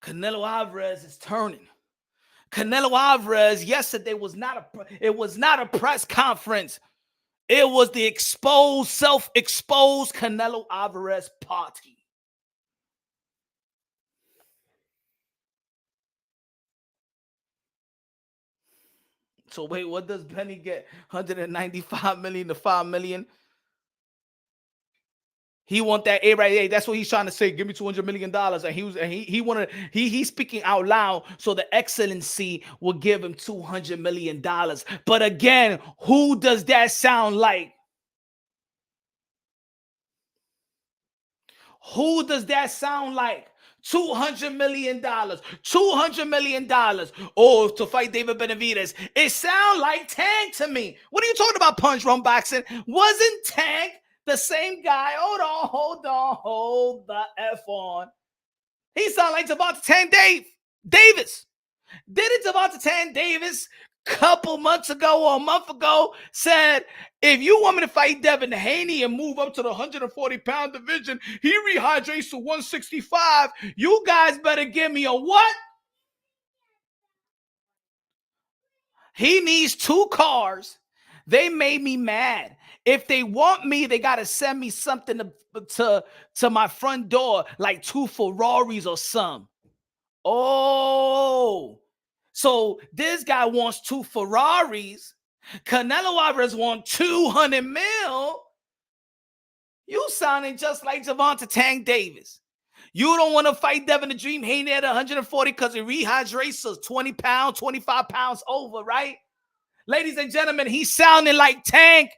Canelo Alvarez is turning. Canelo Alvarez yesterday was not a press conference. It was the self-exposed Canelo Alvarez party. So wait, what does Benny get? 195 million to 5 million. He want that A right. Hey, that's what he's trying to say. Give me $200 million. And he's speaking out loud so the excellency will give him $200 million. But again, who does that sound like? Who does that sound like? $200 million. $200 million. Oh, to fight David Benavidez. It sounds like Tank to me. What are you talking about, Punch Run Boxing? Wasn't Tank the same guy? Hold the F on. He sound like Javante Tank Davis. Didn't Javante Tank Davis couple months ago or a month ago said, if you want me to fight Devin Haney and move up to the 140-pound division, he rehydrates to 165. You guys better give me a what? He needs 2 cars. They made me mad. If they want me, they got to send me something to my front door, like 2 Ferraris or some. Oh, so this guy wants 2 Ferraris. Canelo Alvarez wants 200 mil. You sounding just like Javante Tank Davis. You don't want to fight Devin the Dream Haney at 140 because he rehydrates to 20 pounds, 25 pounds over, right? Ladies and gentlemen, he's sounding like Tank.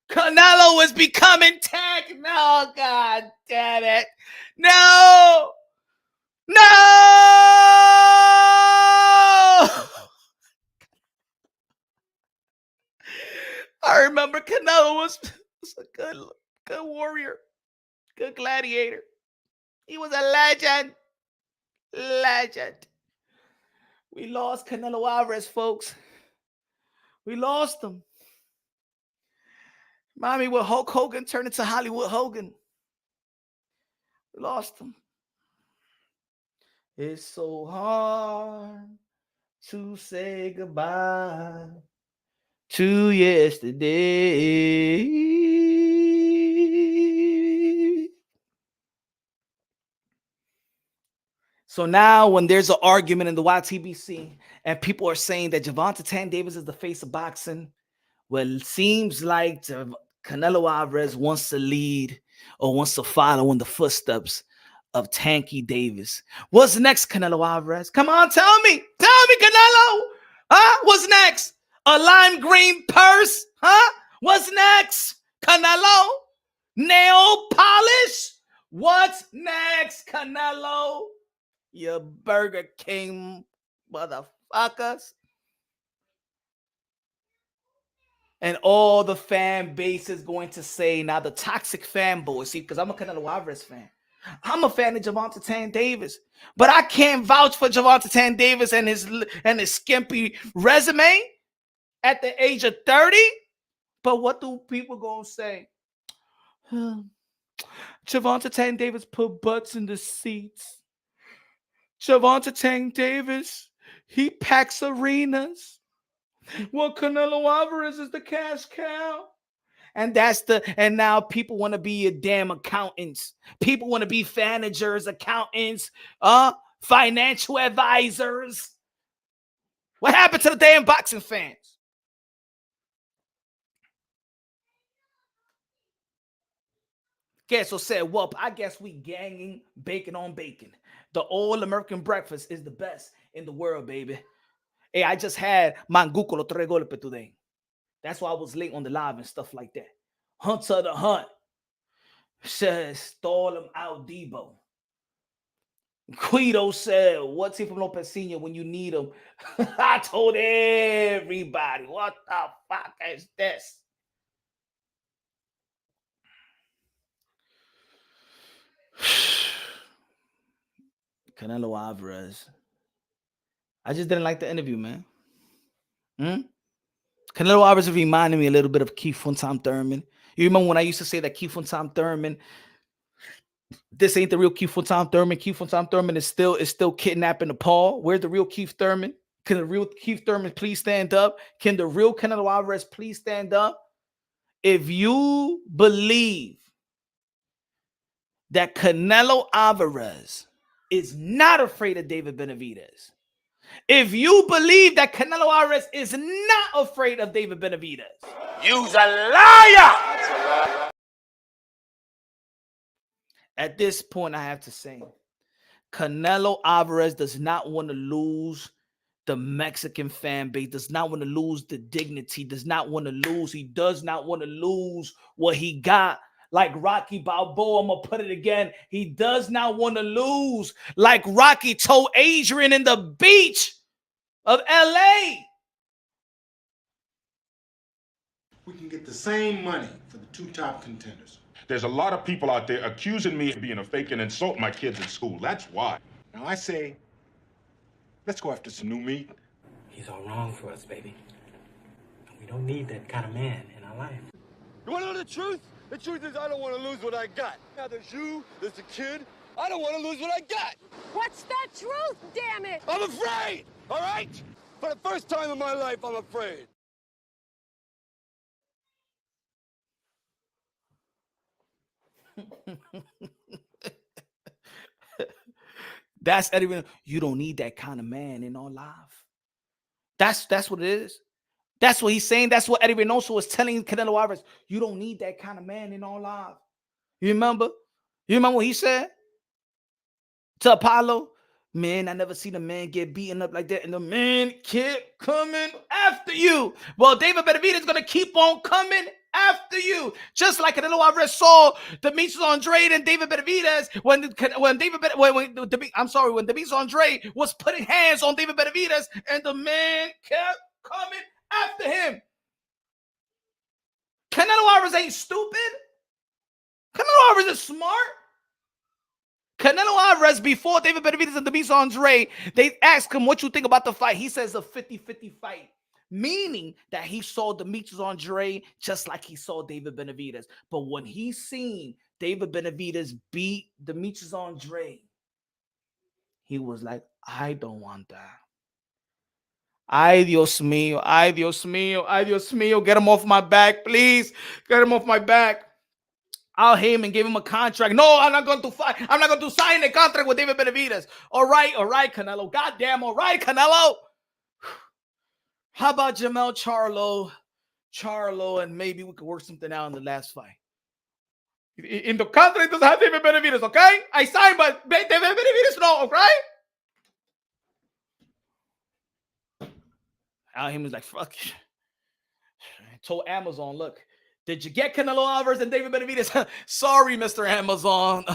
Canelo is becoming Tank. No, God damn it. No. I remember Canelo was a good warrior, good gladiator. He was a legend. We lost Canelo Alvarez, folks. We lost him. Mommy, with Hulk Hogan turned into Hollywood Hogan. We lost him. It's so hard to say goodbye to yesterday. So now when there's an argument in the YTBC and people are saying that Javante Tank Davis is the face of boxing, well, it seems like Canelo Alvarez wants to lead or wants to follow in the footsteps of Tanky Davis. What's next, Canelo Alvarez? Come on, tell me, Canelo. Huh? What's next? A lime green purse? Huh? What's next, Canelo? Nail polish? What's next, Canelo? You Burger King motherfuckers. And all the fan base is going to say, now the toxic fanboys, see, because I'm a Canelo Alvarez fan. I'm a fan of Javante Tank Davis, but I can't vouch for Javante Tank Davis and his skimpy resume at the age of 30. But what do people gonna say? Javante Tank Davis put butts in the seats. Javante Tank Davis, he packs arenas. Well, Canelo Alvarez is the cash cow. And now people want to be your damn accountants. People want to be managers, accountants, financial advisors. What happened to the damn boxing fans? Guess what said, well, I guess we ganging bacon on bacon. The all-American breakfast is the best in the world, baby. Hey, I just had manguco los tres golpes today. That's why I was late on the live and stuff like that. Hunter the Hunt says, stall him out, Debo. Guido said, what's he from Lopez Sr. when you need him? I told everybody, what the fuck is this? Canelo Alvarez. I just didn't like the interview, man. Canelo Alvarez reminded me a little bit of Keith Funtime Thurman. You remember when I used to say that Keith Tom Thurman, this ain't the real Keith Tom Thurman. Keith Tom Thurman is still kidnapping the Paul. Where's the real Keith Thurman? Can the real Keith Thurman please stand up? Can the real Canelo Alvarez please stand up? If you believe that Canelo Alvarez is not afraid of David Benavidez, if you believe that Canelo Alvarez is not afraid of David Benavidez, You's a liar! at this point, I have to say, Canelo Alvarez does not want to lose the Mexican fan base, does not want to lose the dignity, does not want to lose. He does not want to lose what he got. Like Rocky Balboa, I'm going to put it again. He does not want to lose like Rocky told Adrian in the beach of LA. We can get the same money for the two top contenders. There's a lot of people out there accusing me of being a fake and insult my kids at school. That's why. Now I say, let's go after some new meat. He's all wrong for us, baby. And we don't need that kind of man in our life. You want to know the truth? The truth is I don't want to lose what I got. Now there's you, there's the kid. I don't want to lose what I got. What's the truth, damn it? I'm afraid, all right? For the first time in my life, I'm afraid. That's Eddie. You don't need that kind of man in our life. That's what it is. That's what he's saying. That's what Eddie Reynoso was telling Canelo Alvarez. You don't need that kind of man in our life. You remember? You remember what he said to Apollo? Man, I never seen a man get beaten up like that, and the man kept coming after you. Well, David Benavidez is gonna keep on coming after you, just like Canelo Alvarez saw Demetrius Andrade and David Benavidez when Demetrius Andrade was putting hands on David Benavidez, and the man kept coming after him. Canelo Alvarez ain't stupid. Canelo Alvarez is smart. Canelo Alvarez, before David Benavidez and Demetrius Andrade, they asked him, what you think about the fight? He says a 50-50 fight, meaning that he saw Demetrius Andrade just like he saw David Benavidez. But when he seen David Benavidez beat Demetrius Andrade, he was like, I don't want that. Ay, Dios mío, ay, Dios mío, ay, Dios mío, get him off my back, please. Get him off my back. Al Heyman gave him a contract. No, I'm not going to fight. I'm not going to sign a contract with David Benavidez. All right, Canelo. Goddamn, all right, Canelo. How about Jamel Charlo, and maybe we could work something out in the last fight. In the contract doesn't have David Benavidez, okay? I signed, but David Benavidez, no, okay? Al Heyman's like, fuck. I told Amazon, look, did you get Canelo Alvarez and David Benavidez? Sorry, Mr. Amazon.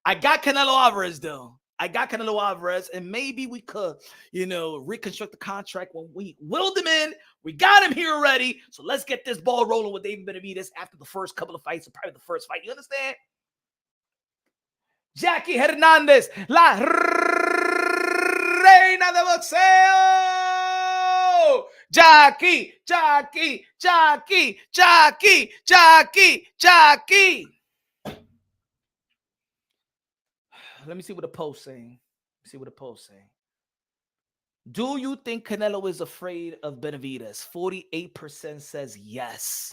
I got Canelo Alvarez, though. I got Canelo Alvarez, and maybe we could, reconstruct the contract when we willed him in. We got him here already. So let's get this ball rolling with David Benavidez after the first couple of fights, or probably the first fight. You understand? Jackie Hernandez, la reina de boxeo. Jackie. Let me see what the post saying. Do you think Canelo is afraid of Benavidez? 48% says yes.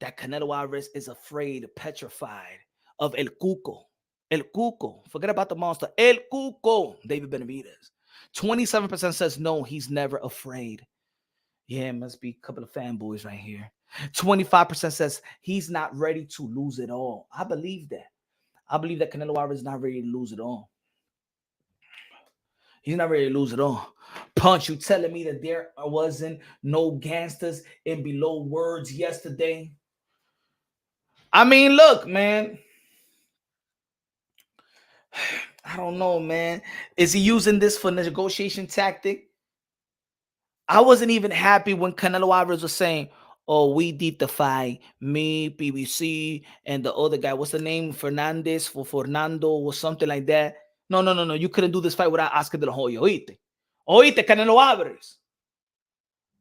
That Canelo Alvarez is afraid, petrified of El Cuco. El Cuco. Forget about the monster. El Cuco. David Benavidez. 27% says no, he's never afraid. Yeah, it must be a couple of fanboys right here. 25% says he's not ready to lose it all. I believe that. I believe that Canelo Alvarez is not ready to lose it all. He's not ready to lose it all. Punch, you telling me that there wasn't no gangsters in below words yesterday? I mean, look, man. I don't know, man. Is he using this for negotiation tactic? I wasn't even happy when Canelo Alvarez was saying, oh, we did the fight. Me, PBC, and the other guy. What's the name? Fernando or something like that. No. You couldn't do this fight without Oscar de la Hoya. Oíste, Canelo Alvarez.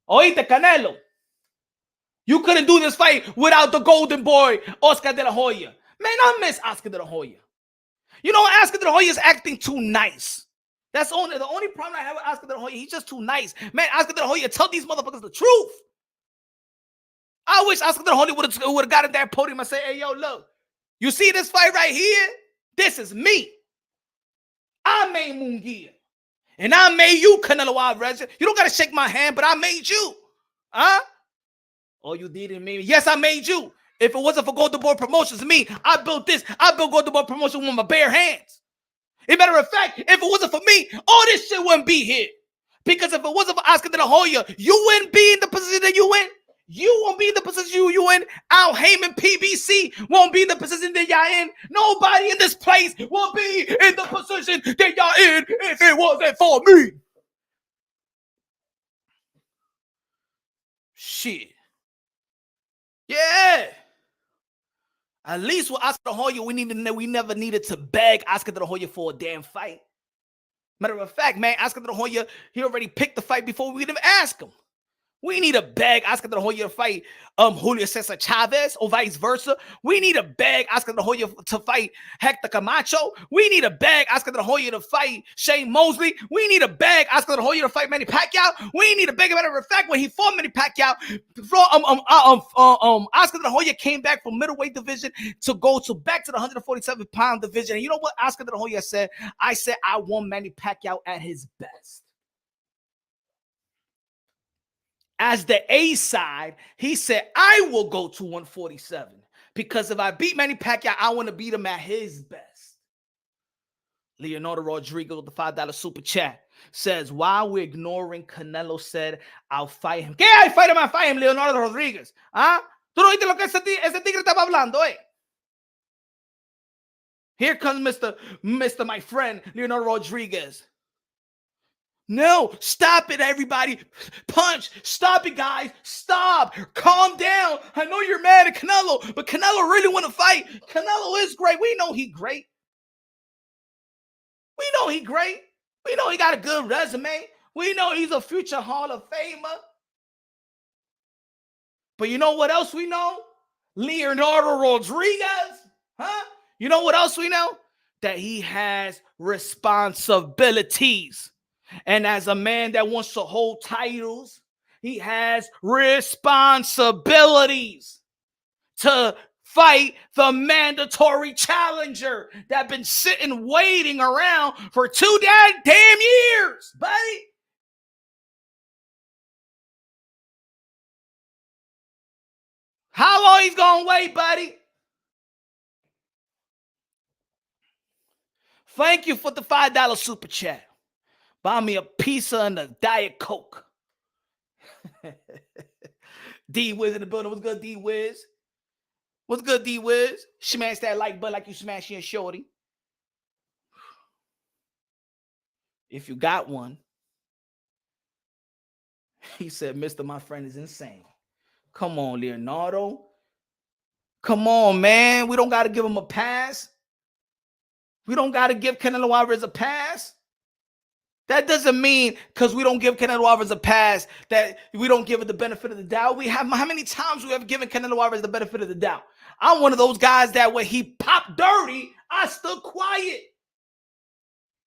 Oíste, Canelo. You couldn't do this fight without the golden boy, Oscar De La Hoya. Man, I miss Oscar De La Hoya. You know, Oscar De La Hoya is acting too nice. That's the only problem I have with Oscar De La Hoya. He's just too nice. Man, Oscar De La Hoya, tell these motherfuckers the truth. I wish Oscar De La Hoya would have got in that podium and say, hey, yo, look, you see this fight right here? This is me. I made Munguia. And I made you, Canelo Alvarez. You don't got to shake my hand, but I made you. Huh? Oh, you didn't make me. Yes, I made you. If it wasn't for Golden Boy Promotions, me, I built this. I built Golden Boy Promotions with my bare hands. As a matter of fact, if it wasn't for me, all this shit wouldn't be here. Because if it wasn't for Oscar De La Hoya, you wouldn't be in the position that you in. You won't be in the position you in. Al Heyman PBC won't be in the position that y'all in. Nobody in this place will be in the position that y'all in if it wasn't for me. Shit. Yeah. At least with Oscar De La Hoya, we never needed to beg Oscar De La Hoya for a damn fight. Matter of fact, man, Oscar De La Hoya, he already picked the fight before we even ask him. We need a beg Oscar De La Hoya to fight Julio Cesar Chavez or vice versa. We need a beg Oscar De La Hoya to fight Hector Camacho. We need a beg Oscar De La Hoya to fight Shane Mosley. We need a beg Oscar De La Hoya to fight Manny Pacquiao. We need a beg. Matter of fact, when he fought Manny Pacquiao, Oscar De La Hoya came back from middleweight division to go back to the 147-pound division. And you know what Oscar De La Hoya said? I said I want Manny Pacquiao at his best. As the A side, he said, I will go to 147 because if I beat Manny Pacquiao, I want to beat him at his best. Leonardo Rodriguez with the $5 super chat says, while we're ignoring Canelo said, I'll fight him. ¿Qué hay? Fight him, Leonardo Rodriguez. ¿Ah? ¿Tú no viste lo que ese tigre estaba hablando, eh? Here comes Mr. My friend, Leonardo Rodriguez. No, stop it, everybody. Punch. Stop it, guys. Stop. Calm down. I know you're mad at Canelo, but Canelo really want to fight. Canelo is great. We know he great. We know he great. We know he got a good resume. We know he's a future Hall of Famer. But you know what else we know? Leonardo Rodriguez. Huh? You know what else we know? That he has responsibilities. And as a man that wants to hold titles, he has responsibilities to fight the mandatory challenger that been sitting waiting around for 2 damn years, buddy. How long he's gonna wait, buddy? Thank you for the $5 super chat. Buy me a pizza and a Diet Coke. D-Wiz in the building. What's good, D-Wiz? What's good, D-Wiz? Smash that like button like you smash your shorty. If you got one. He said, Mr. My friend is insane. Come on, Leonardo. Come on, man. We don't got to give him a pass. We don't got to give Canelo Alvarez a pass. That doesn't mean because we don't give Canelo Alvarez a pass that we don't give it the benefit of the doubt. We have how many times we have given Canelo Alvarez the benefit of the doubt? I'm one of those guys that when he popped dirty, I stood quiet.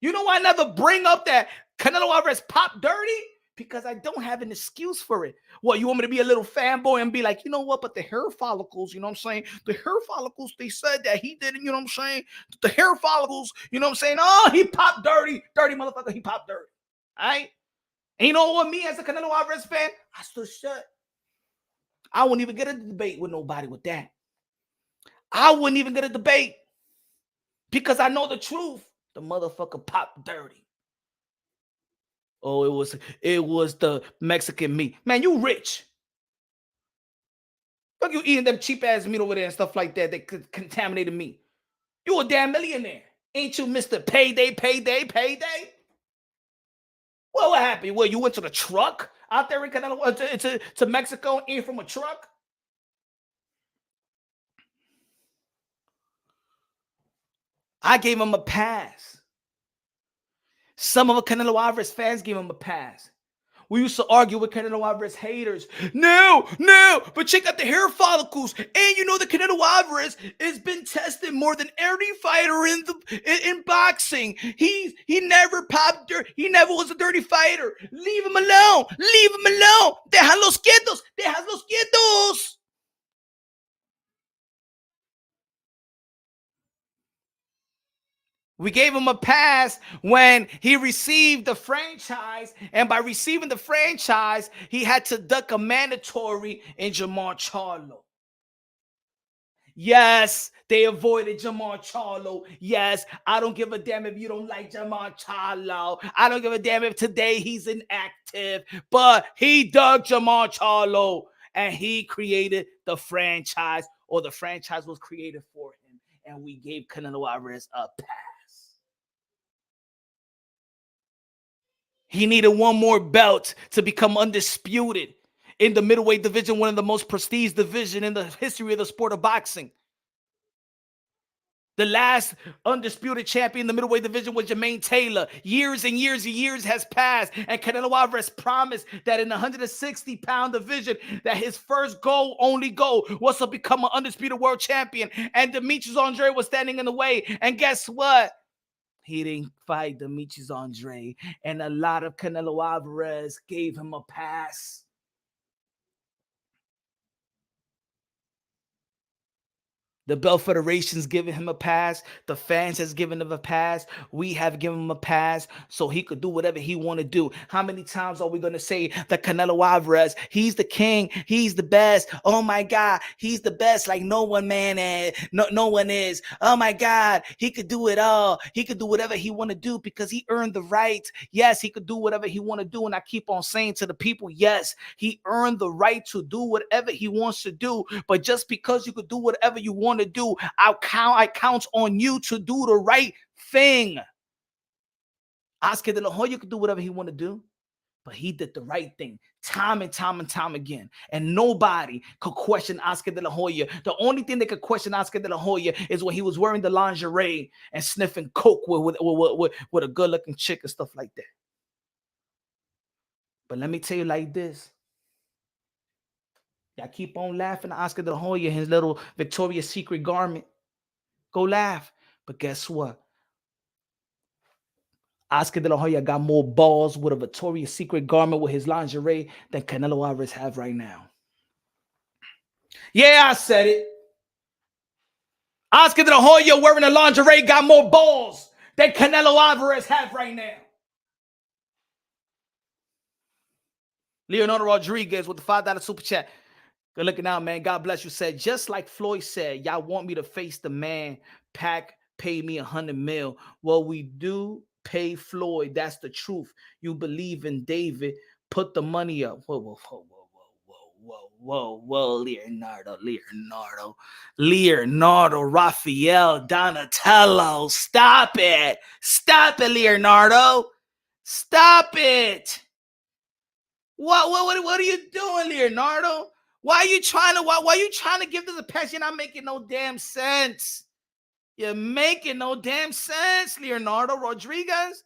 You know why I never bring up that Canelo Alvarez popped dirty? Because I don't have an excuse for it. What, you want me to be a little fanboy and be like, you know what, but the hair follicles, you know what I'm saying? The hair follicles, they said that he didn't, you know what I'm saying? The hair follicles, you know what I'm saying? Oh, he popped dirty. Dirty motherfucker, he popped dirty. All right? And you know what, me as a Canelo Alvarez fan, I stood shut. I wouldn't even get a debate with nobody with that. I wouldn't even get a debate because I know the truth. The motherfucker popped dirty. Oh, it was the Mexican meat. Man, you rich. Look, you eating them cheap ass meat over there and stuff like that. They contaminated meat. You a damn millionaire. Ain't you Mr. Payday? Well, what happened? Well, you went to the truck out there in Canelo, to Mexico and ate from a truck? I gave him a pass. Some of the Canelo Alvarez fans gave him a pass. We used to argue with Canelo Alvarez haters. No, but check out the hair follicles. And you know that Canelo Alvarez has been tested more than every fighter in boxing. He never popped dirt. He never was a dirty fighter. Leave him alone. Leave him alone. Déjalos quietos. Déjalos quietos. We gave him a pass when he received the franchise, and by receiving the franchise, he had to duck a mandatory in Jamar Charlo. Yes, they avoided Jamar Charlo. Yes, I don't give a damn if you don't like Jamar Charlo. I don't give a damn if today he's inactive, but he dug Jamar Charlo, and he created the franchise, or the franchise was created for him, and we gave Canelo Alvarez a pass. He needed one more belt to become undisputed in the middleweight division, one of the most prestige division in the history of the sport of boxing. The last undisputed champion in the middleweight division was Jermaine Taylor. Years and years and years has passed, and Canelo Alvarez promised that in the 160-pound division, that his first only goal, was to become an undisputed world champion. And Demetrius Andre was standing in the way. And guess what? He didn't fight Demetrius Andre, and a lot of Canelo Alvarez gave him a pass. The Belt Federation's giving him a pass. The fans has given him a pass. We have given him a pass so he could do whatever he want to do. How many times are we going to say that Canelo Alvarez, he's the king, he's the best. Oh my God, he's the best like no one man is. No one is. Oh my God, he could do it all. He could do whatever he want to do because he earned the right. Yes, he could do whatever he want to do. And I keep on saying to the people, yes, he earned the right to do whatever he wants to do. But just because you could do whatever you want to do, I count on you to do the right thing. Oscar De La Hoya could do whatever he want to do, but he did the right thing time and time again. And nobody could question Oscar De La Hoya. The only thing that could question Oscar De La Hoya is when he was wearing the lingerie and sniffing coke with a good-looking chick and stuff like that. But let me tell you like this. Y'all keep on laughing at Oscar De La Hoya, his little Victoria's Secret garment. Go laugh. But guess what? Oscar De La Hoya got more balls with a Victoria's Secret garment with his lingerie than Canelo Alvarez have right now. Yeah, I said it. Oscar De La Hoya wearing a lingerie got more balls than Canelo Alvarez have right now. Leonardo Rodriguez with the $5 super chat. Good looking out, man. God bless you. Said, just like Floyd said, y'all want me to face the man. Pac paid me $100 million. Well, we do pay Floyd. That's the truth. You believe in David. Put the money up. Whoa. Leonardo, Raphael, Donatello. Stop it, Leonardo. Stop it. What are you doing, Leonardo? Why are you trying to give this a pass? You're not making no damn sense. You're making no damn sense, Leonardo Rodriguez.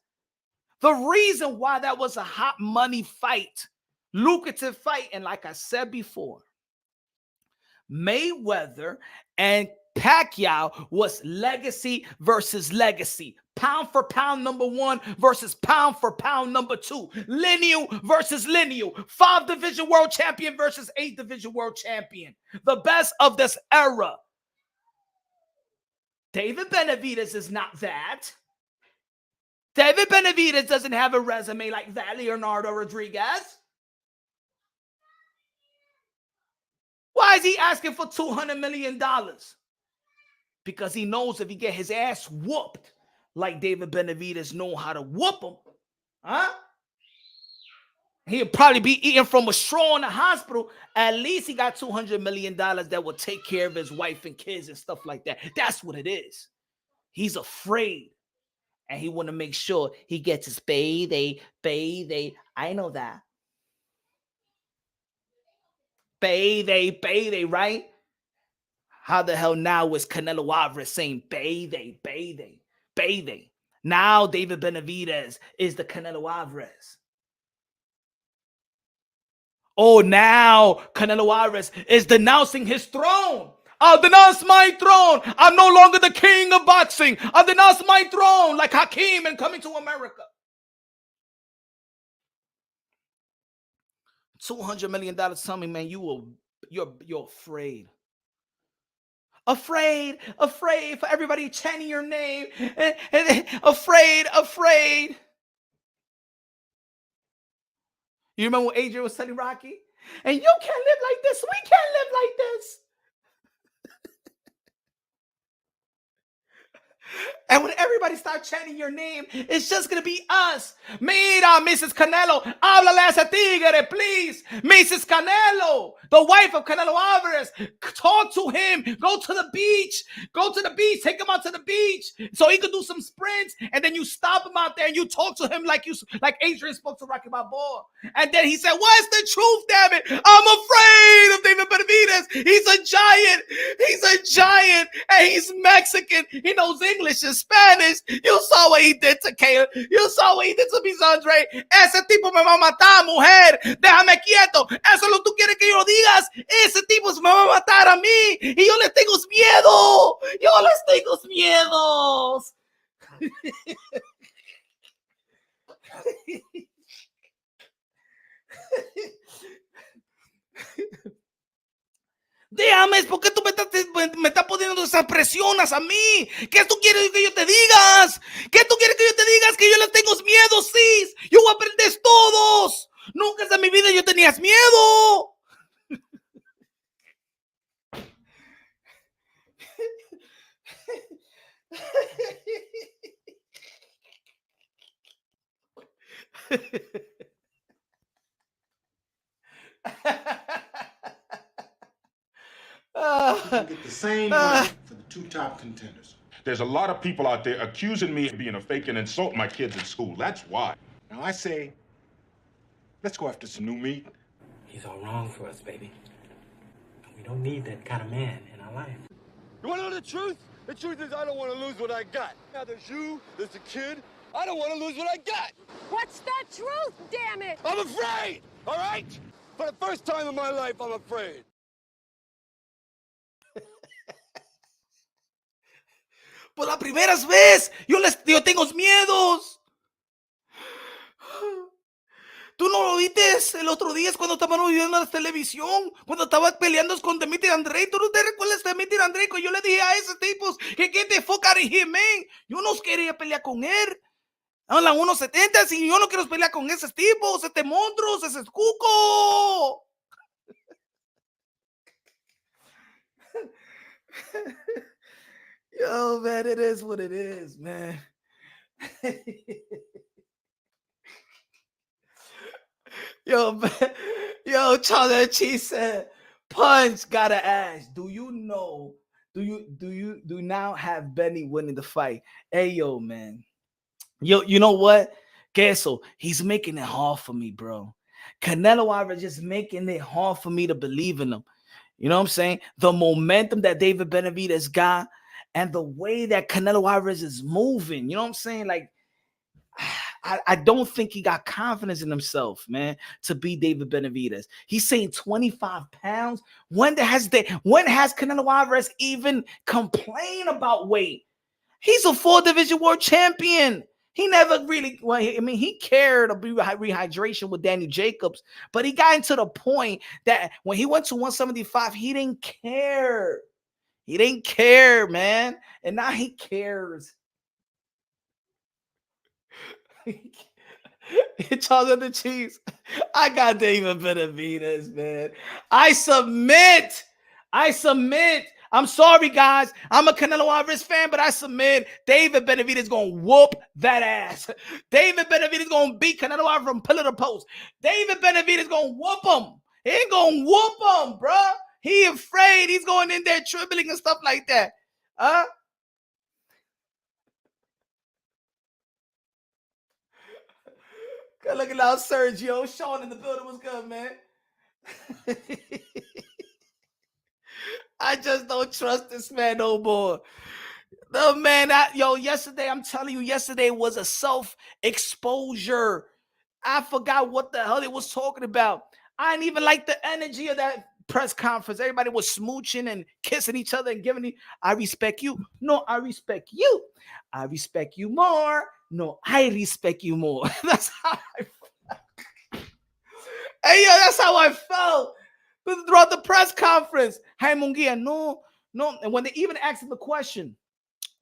The reason why that was a hot money fight, lucrative fight, and like I said before, Mayweather and Pacquiao was legacy versus legacy. Pound for pound number one versus pound for pound number two. Lineal versus lineal. 5-division world champion versus 8-division world champion. The best of this era. David Benavidez is not that. David Benavidez doesn't have a resume like that, Leonardo Rodriguez. Why is he asking for $200 million? Because he knows if he get his ass whooped like David Benavidez know how to whoop him, he'll probably be eating from a straw in the hospital. At least he got $200 million that will take care of his wife and kids and stuff like that. That's what it is. He's afraid. And he want to make sure he gets his payday. I know that. Payday, right? How the hell now is Canelo Alvarez saying payday? Now David Benavidez is the Canelo Alvarez. Oh, now Canelo Alvarez is denouncing his throne. I'll denounce my throne. I'm no longer the king of boxing. I'll denounce my throne like Hakeem and Coming to America. $200 million something, man. You're afraid. Afraid for everybody chanting your name. Afraid. You remember when Adrian was telling Rocky? And you can't live like this. We can't live like this. And when everybody starts chanting your name, it's just going to be us. Mira, Mrs. Canelo, háblale a ese tigre, please. Mrs. Canelo, the wife of Canelo Alvarez, talk to him. Go to the beach. Take him out to the beach so he could do some sprints. And then you stop him out there and you talk to him like Adrian spoke to Rocky Balboa. And then he said, what's the truth, damn it? I'm afraid of David Benavidez. He's a giant. And he's Mexican. He knows English and Spanish. You saw what he did to Caleb. You saw what he did to Miss Andre. Ese tipo me va a matar, mujer. Déjame quieto. Eso es lo que tú quieres que yo digas. Ese tipo me va a matar a mí. Y yo les tengo miedo. Déjame, ¿por qué tú me estás poniendo esas presiones a mí? ¿Qué tú quieres que yo te digas? ¿Qué tú quieres que yo te digas? Que yo les tengo miedo, sis. Yo voy a aprender todos. Nunca en mi vida yo tenías miedo. We can get the same money for the two top contenders. There's a lot of people out there accusing me of being a fake and insult my kids at school. That's why. Now I say, let's go after some new meat. He's all wrong for us, baby. And we don't need that kind of man in our life. You want to know the truth? The truth is I don't want to lose what I got. Now there's you, there's the kid. I don't want to lose what I got. What's the truth, damn it? I'm afraid, all right? For the first time in my life, I'm afraid. Por la primera vez, yo tengo miedos. Tú no lo viste el otro día cuando estaban viendo la televisión, cuando estaba peleando con Dimitri Andrei. ¿Tú no te recuerdas de Dimitri Andrei? Yo le dije a ese tipo que get the fuck out of here, man. Yo no quería pelear con él. A las 1.70 y yo no quiero pelear con esos tipos, este monstruos, ese cuco. Yo, man, it is what it is, man. Charlie Cheese said, Punch gotta ask, do you now have Benny winning the fight? Hey, yo, man. You know what? Queso, he's making it hard for me, bro. Canelo Alvarez just making it hard for me to believe in him. You know what I'm saying? The momentum that David Benavidez got and the way that Canelo Alvarez is moving. You know what I'm saying? Like, I don't think he got confidence in himself, man, to beat David Benavidez. He's saying 25 pounds. When has Canelo Alvarez even complained about weight? He's a 4-division world champion. He never really, he cared about rehydration with Danny Jacobs, but he got into the point that when he went to 175, he didn't care. He didn't care, man. And now he cares. Charles the Chiefs. I got David Benavidez, man. I submit. I'm sorry, guys. I'm a Canelo Alvarez fan, but I submit. David Benavidez is going to whoop that ass. David Benavidez is going to beat Canelo Alvarez from pillar to post. David Benavidez is going to whoop him. He ain't going to whoop him, bro. He afraid. He's going in there trembling and stuff like that. Good looking out, Sergio. Sean in the building. What's good, man? I just don't trust this man no more. No, man, yesterday, I'm telling you, yesterday was a self-exposure. I forgot what the hell they was talking about. I didn't even like the energy of that press conference. Everybody was smooching and kissing each other and giving. I respect you. No, I respect you. I respect you more. No, I respect you more. That's how I felt. Hey, yo, that's how I felt throughout the press conference. Hey, Munguia, no. And when they even asked him the question,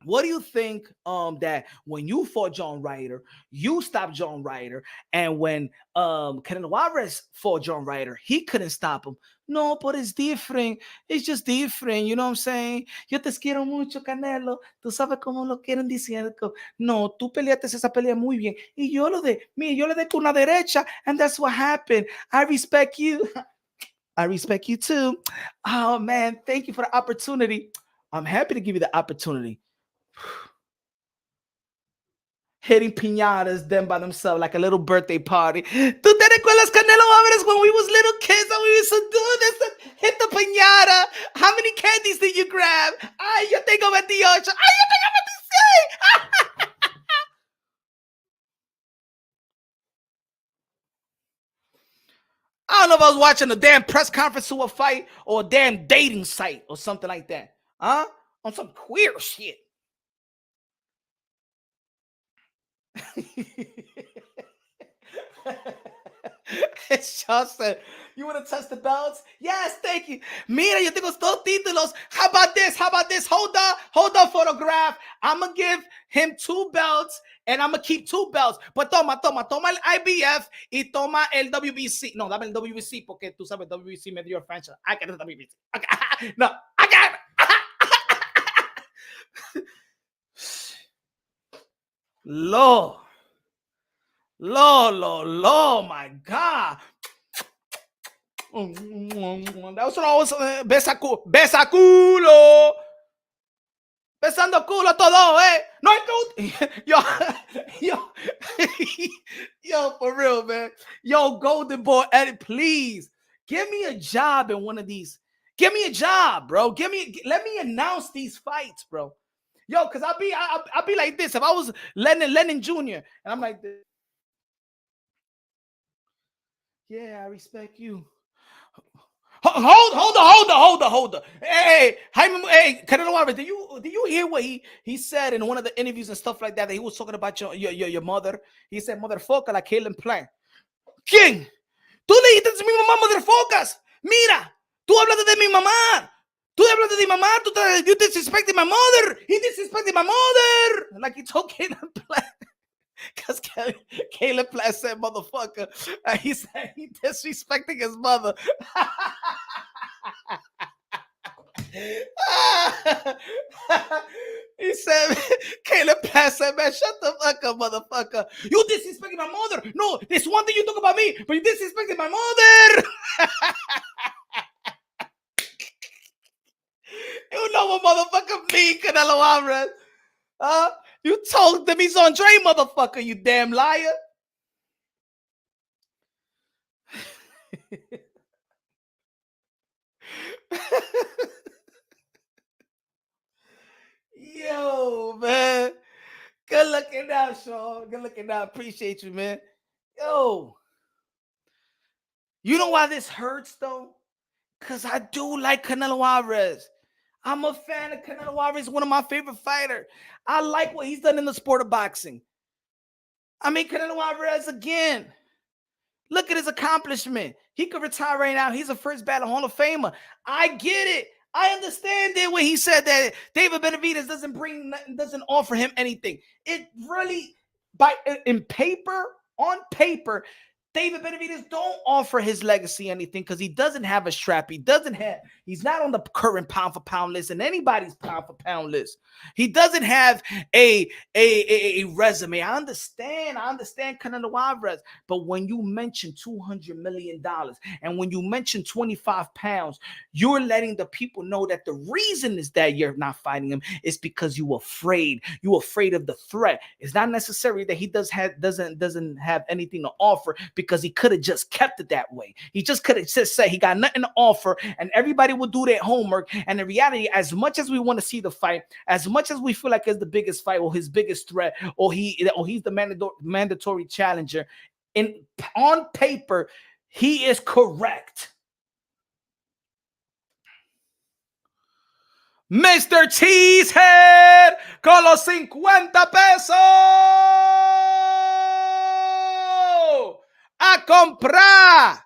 what do you think that when you fought John Ryder, you stopped John Ryder, and when Canelo Alvarez fought John Ryder, he couldn't stop him? No, but it's different. It's just different. You know what I'm saying? Yo te quiero mucho, Canelo. Tú sabes cómo lo quieren diciendo. No, tú peleaste esa pelea muy bien. Y yo le di con una derecha, and that's what happened. I respect you. I respect you too. Oh, man, thank you for the opportunity. I'm happy to give you the opportunity. Hitting piñatas them by themselves like a little birthday party. ¿Tú te recuerdas, Canelo Alvarez, when we was little kids and we used to do this? Hit the piñata. How many candies did you grab? Ay, yo tengo 28. Ay, yo tengo 26. I don't know if I was watching a damn press conference to a fight or a damn dating site or something like that. Huh? On some queer shit. Sean said, you want to touch the belts? Yes, thank you. Mira, yo tengo dos títulos. How about this? Hold on, photograph. I'm going to give him 2 belts and I'm going to keep 2 belts. But toma el IBF y toma el WBC. No, dame el WBC porque tú sabes, WBC me dio el franchise. I got the WBC. Okay. No, I got it. Lord, my God. That was what I was besaculo. Besando culo todo, eh? No yo, for real, man. Yo, Golden Boy, Eddie, please give me a job in one of these. Give me a job, bro. Let me announce these fights, bro. Yo, because I'll be like this. If I was Lennon Jr. and I'm like this. Yeah, I respect you. Hold on. Hey, Canelo Alvarez, did you hear what he said in one of the interviews and stuff like that? That he was talking about your mother. He said, motherfucker, like Caleb Plant. ¿Quién? Tú le dijiste a mi mamá, motherfuckers. Mira, tú hablas de mi mamá. Tú hablas de mi mamá. You disrespecting my mother. He disrespecting my mother. Like he told Caleb Plant. Because Caleb Plant said, motherfucker. He said he disrespecting his mother. He said, Caleb Plant said, man, shut the fuck up, motherfucker. You disrespecting my mother. No, there's one thing you talk about me, but you disrespecting my mother. You know what motherfucker mean, Canelo Alvarez? You told them he's Andre, motherfucker, you damn liar. Yo, man. Good looking out, Sean. Good looking out. Appreciate you, man. Yo. You know why this hurts, though? Because I do like Canelo Alvarez. I'm a fan of Canelo Alvarez, one of my favorite fighters. I like what he's done in the sport of boxing. I mean, Canelo Alvarez, again, look at his accomplishment. He could retire right now. He's a first ballot Hall of Famer. I get it. I understand it when he said that David Benavidez doesn't offer him anything. It really, on paper, David Benavidez don't offer his legacy anything because he doesn't have a strap. He's not on the current pound for pound list and anybody's pound for pound list. He doesn't have a resume. I understand Canelo Alvarez, but when you mention $200 million and when you mention 25 pounds, you're letting the people know that the reason is that you're not fighting him is because you're afraid. You're afraid of the threat. It's not necessary that he doesn't have anything to offer, because he could have just kept it that way. He just could have just said he got nothing to offer and everybody will do their homework. And in reality, as much as we want to see the fight, as much as we feel like it's the biggest fight or his biggest threat, or he's the mandatory challenger, on paper, He is correct. Mr. Cheesehead con los 50 pesos a comprar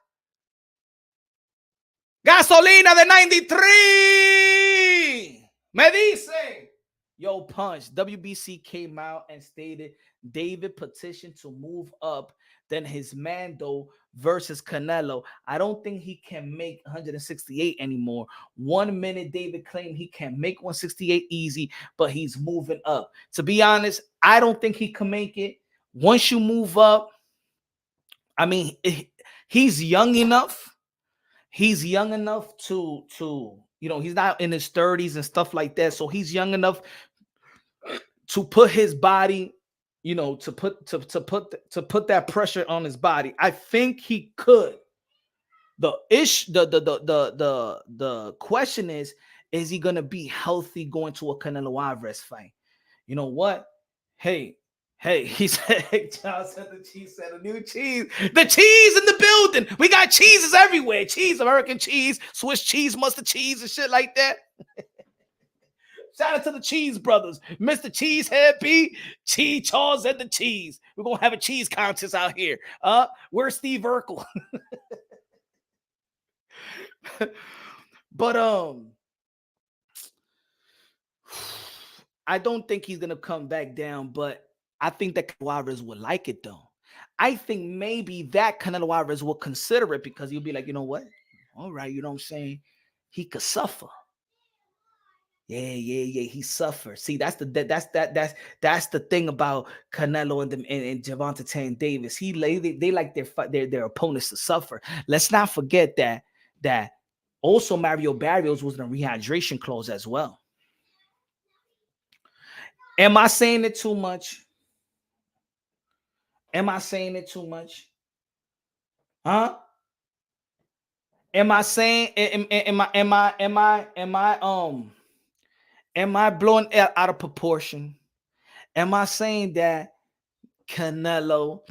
gasolina de 93. Me dice. Yo, Punch, WBC came out and stated David petitioned to move up than his Mando versus Canelo. I don't think he can make 168 anymore. 1 minute, David claimed he can make 168 easy, but he's moving up. To be honest, I don't think he can make it. Once you move up, I mean, he's young enough. He's young enough to you know, he's not in his 30s and stuff like that. So he's young enough to put his body, you know, to put that pressure on his body. I think he could. The question is he gonna be healthy going to a Canelo Alvarez fight? You know what? Hey, he said, John said the cheese said a new cheese. The cheese in the building. We got cheeses everywhere. Cheese, American cheese, Swiss cheese, mustard cheese, and shit like that. Shout out to the Cheese Brothers. Mr. Cheesehead B, Cheese Charles and the Cheese. We're gonna have a cheese contest out here. Where's Steve Urkel? But I don't think he's gonna come back down, but I think that Canelo Alvarez would like it though. I think maybe that Canelo Alvarez will consider it because he'll be like, you know what? All right, you know what I'm saying? He could suffer. Yeah. He suffers. See, that's the thing about Canelo and Gervonta Tank Davis. They like their opponents to suffer. Let's not forget that also Mario Barrios was in a rehydration clause as well. Am I saying it too much? Am I saying it too much? Huh? Am I saying am I blowing it out of proportion? Am I saying that Canelo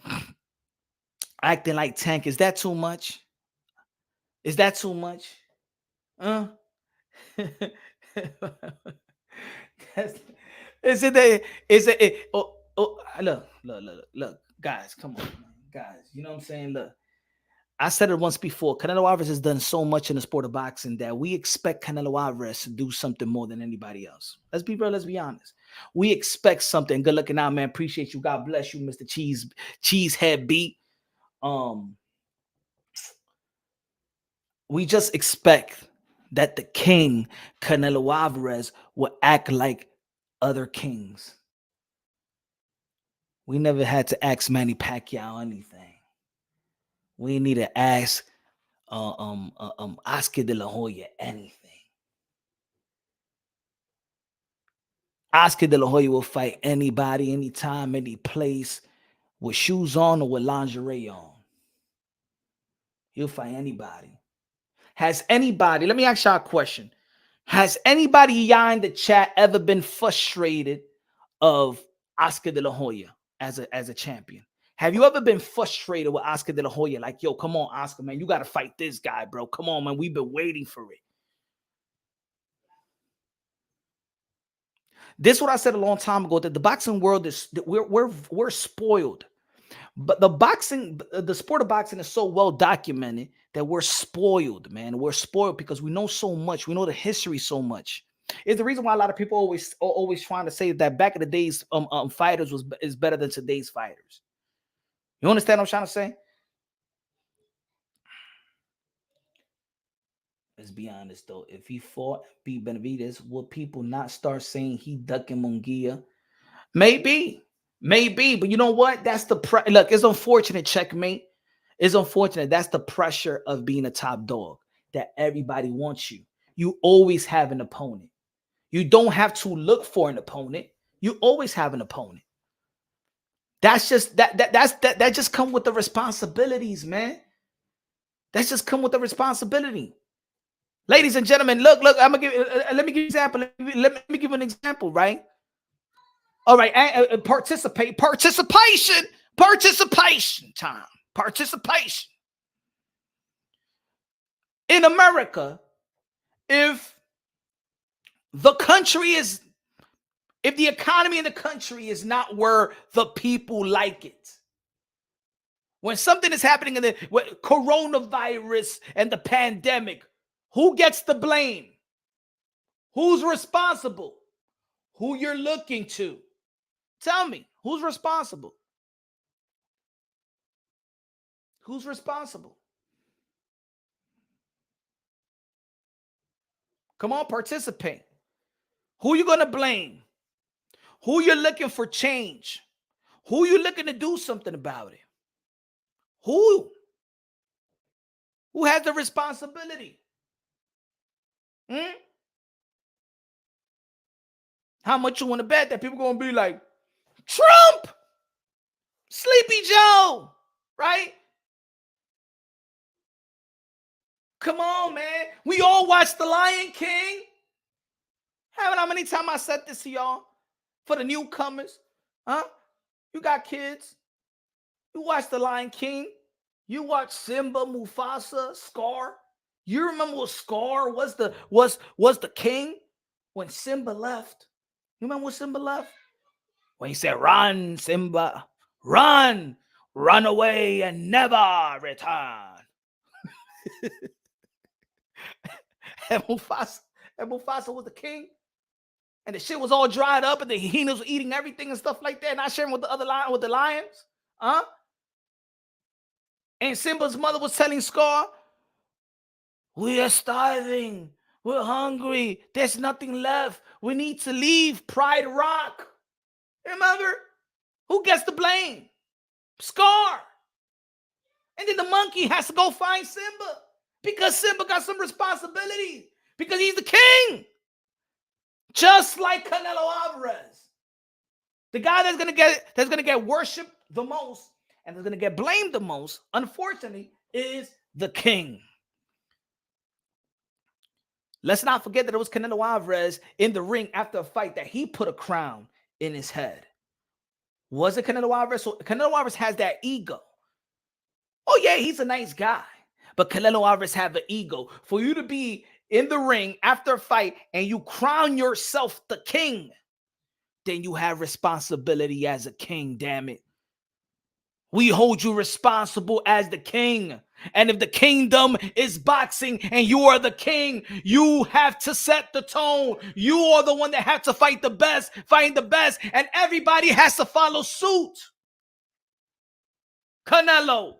acting like Tank? Is that too much? Is that too much? Look, guys, come on, guys. You know what I'm saying? Look, I said it once before. Canelo Alvarez has done so much in the sport of boxing that we expect Canelo Alvarez to do something more than anybody else. Let's be real. Let's be honest. We expect something. Good looking out, man. Appreciate you. God bless you, Mr. Cheesehead B. We just expect that the king, Canelo Alvarez, will act like other kings. We never had to ask Manny Pacquiao anything. We need to ask Oscar De La Hoya anything. Oscar De La Hoya will fight anybody, anytime, any place, with shoes on or with lingerie on. He'll fight anybody. Has anybody, let me ask y'all a question. Has anybody y'all in the chat ever been frustrated of Oscar De La Hoya as a champion? Have you ever been frustrated with Oscar De La Hoya? Like, yo, come on, Oscar, man. You got to fight this guy, bro. Come on, man. We've been waiting for it. This is what I said a long time ago, that the boxing world is, we're spoiled. But the sport of boxing is so well documented that we're spoiled, man. We're spoiled because we know so much. We know the history so much. It's the reason why a lot of people always trying to say that back in the days, fighters is better than today's fighters. You understand what I'm trying to say? Let's be honest though. If he fought beat Benavidez, will people not start saying he ducking Munguia? Maybe. But you know what? That's the look. It's unfortunate, checkmate. It's unfortunate. That's the pressure of being a top dog. That everybody wants you. You always have an opponent. You don't have to look for an opponent. You always have an opponent. That's just that just come with the responsibilities, man. That's just come with the responsibility. Ladies and gentlemen, look, I'm gonna give let me give you an example. Let me give you an example, right? All right, participation time. Participation. in America, if the economy in the country is not where the people like it, when something is happening in the coronavirus and the pandemic, who gets the blame? Who's responsible? Who you're looking to? Tell me, who's responsible? Who's responsible? Come on, participate. Who you going to blame? Who you're looking for change? Who you looking to do something about it? Who? Who has the responsibility? How much you want to bet that people going to be like, Trump, Sleepy Joe, right? Come on, man. We all watched The Lion King. How many times I said this to y'all? For the newcomers, huh? You got kids. You watch The Lion King. You watch Simba, Mufasa, Scar. You remember what Scar was the king when Simba left? You remember when Simba left? When he said, "Run, Simba, run, run away and never return." and Mufasa was the king. And the shit was all dried up, and the hyenas were eating everything and stuff like that, not sharing with the other lion, with the lions. Huh? And Simba's mother was telling Scar, "We are starving. We're hungry. There's nothing left. We need to leave Pride Rock." Remember? Who gets the blame? Scar. And then the monkey has to go find Simba because Simba got some responsibility because he's the king. Just like Canelo Alvarez. The guy that's gonna get worshipped the most and that's gonna get blamed the most, unfortunately, is the king. Let's not forget that it was Canelo Alvarez in the ring after a fight that he put a crown in his head. Was it Canelo Alvarez? So Canelo Alvarez has that ego. Oh yeah, he's a nice guy. But Canelo Alvarez have an ego. For you to be in the ring after a fight and you crown yourself the king, then you have responsibility as a king, damn it. We hold you responsible as the king. And if the kingdom is boxing and you are the king, you have to set the tone. You are the one that have to fight the best, and everybody has to follow suit. Canelo.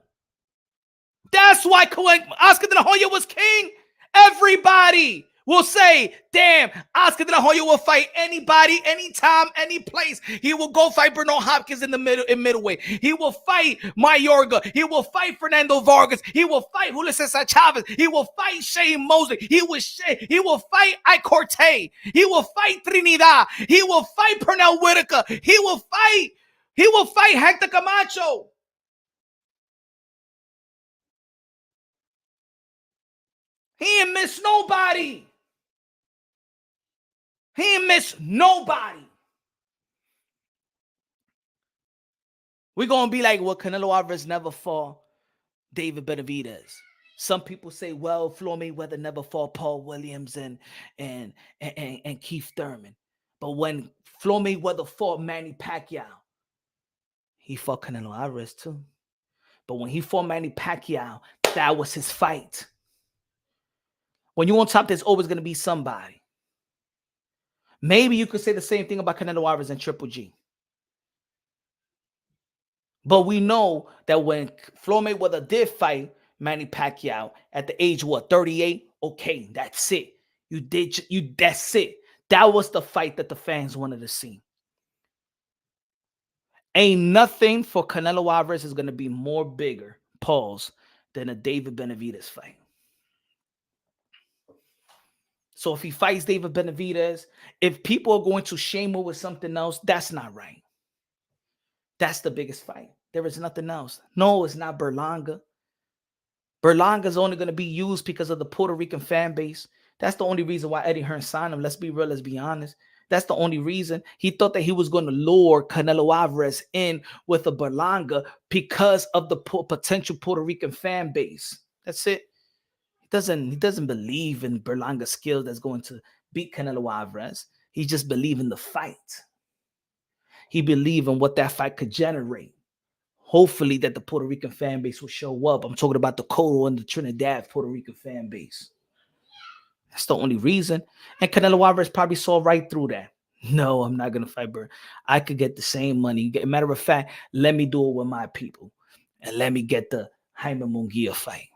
That's why when Oscar De La Hoya was king, everybody will say, damn, Oscar De La Hoya will fight anybody, anytime, any place. He will go fight Bernal Hopkins in middleweight. He will fight Mayorga. He will fight Fernando Vargas. He will fight Julio Cesar Chavez. He will fight Shane Mosley. He will fight Ike Corte. He will fight Trinidad. He will fight Pernell Whitaker. He will fight Hector Camacho. He ain't miss nobody. He ain't miss nobody. We're going to be like, well, Canelo Alvarez never fought David Benavidez. Some people say, well, Floyd Mayweather never fought Paul Williams and Keith Thurman. But when Floyd Mayweather fought Manny Pacquiao, he fought Canelo Alvarez too. But when he fought Manny Pacquiao, that was his fight. When you're on top, there's always going to be somebody. Maybe you could say the same thing about Canelo Alvarez and Triple G. But we know that when Floyd Mayweather did fight Manny Pacquiao at the age, 38? Okay, that's it. That's it. That was the fight that the fans wanted to see. Ain't nothing for Canelo Alvarez is going to be more bigger, than a David Benavidez fight. So if he fights David Benavidez, if people are going to shame him with something else, that's not right. That's the biggest fight. There is nothing else. No, it's not Berlanga. Berlanga is only going to be used because of the Puerto Rican fan base. That's the only reason why Eddie Hearn signed him. Let's be real. Let's be honest. That's the only reason. He thought that he was going to lure Canelo Alvarez in with a Berlanga because of the potential Puerto Rican fan base. That's it. doesn't believe in Berlanga's skills that's going to beat Canelo Alvarez. He just believes in the fight. He believes in what that fight could generate. Hopefully that the Puerto Rican fan base will show up. I'm talking about the Coro and the Trinidad Puerto Rican fan base. That's the only reason. And Canelo Alvarez probably saw right through that. No, I'm not going to fight Bird. I could get the same money. Matter of fact, let me do it with my people. And let me get the Jaime Munguia fight.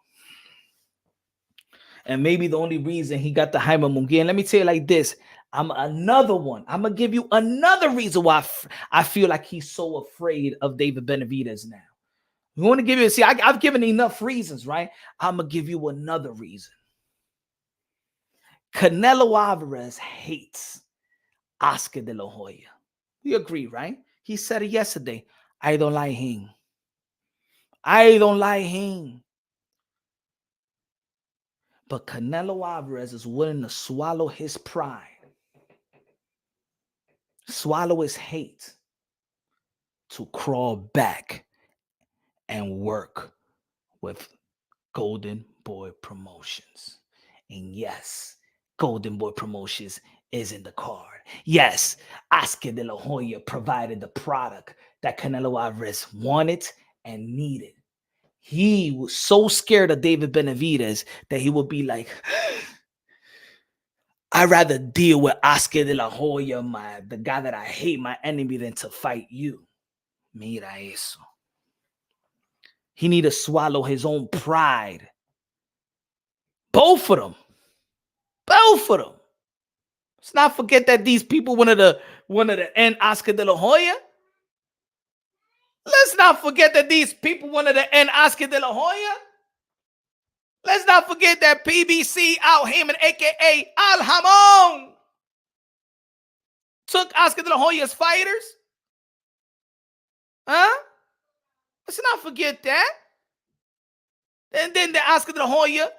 And maybe the only reason he got the Jaime Munguia, and let me tell you like this, I'm another one. I'm going to give you another reason why I feel like he's so afraid of David Benavidez now. You want to give you, see, I've given enough reasons, right? I'm going to give you another reason. Canelo Alvarez hates Oscar de la Hoya. We agree, right? He said it yesterday. I don't like him. I don't like him. But Canelo Alvarez is willing to swallow his pride, swallow his hate, to crawl back and work with Golden Boy Promotions. And yes, Golden Boy Promotions is in the card. Yes, Oscar de la Hoya provided the product that Canelo Alvarez wanted and needed. He was so scared of David Benavidez that he would be like, I'd rather deal with Oscar de la Hoya, the guy that I hate, my enemy, than to fight you. Mira eso. He need to swallow his own pride. Both of them. Both of them. Let's not forget that these people wanted to end Oscar de la Hoya. Let's not forget that these people wanted to end Oscar de la Hoya. Let's not forget that PBC Al Heyman, a.k.a. Al Hamon, took Oscar de la Hoya's fighters. Huh? Let's not forget that. And then the Oscar de la Hoya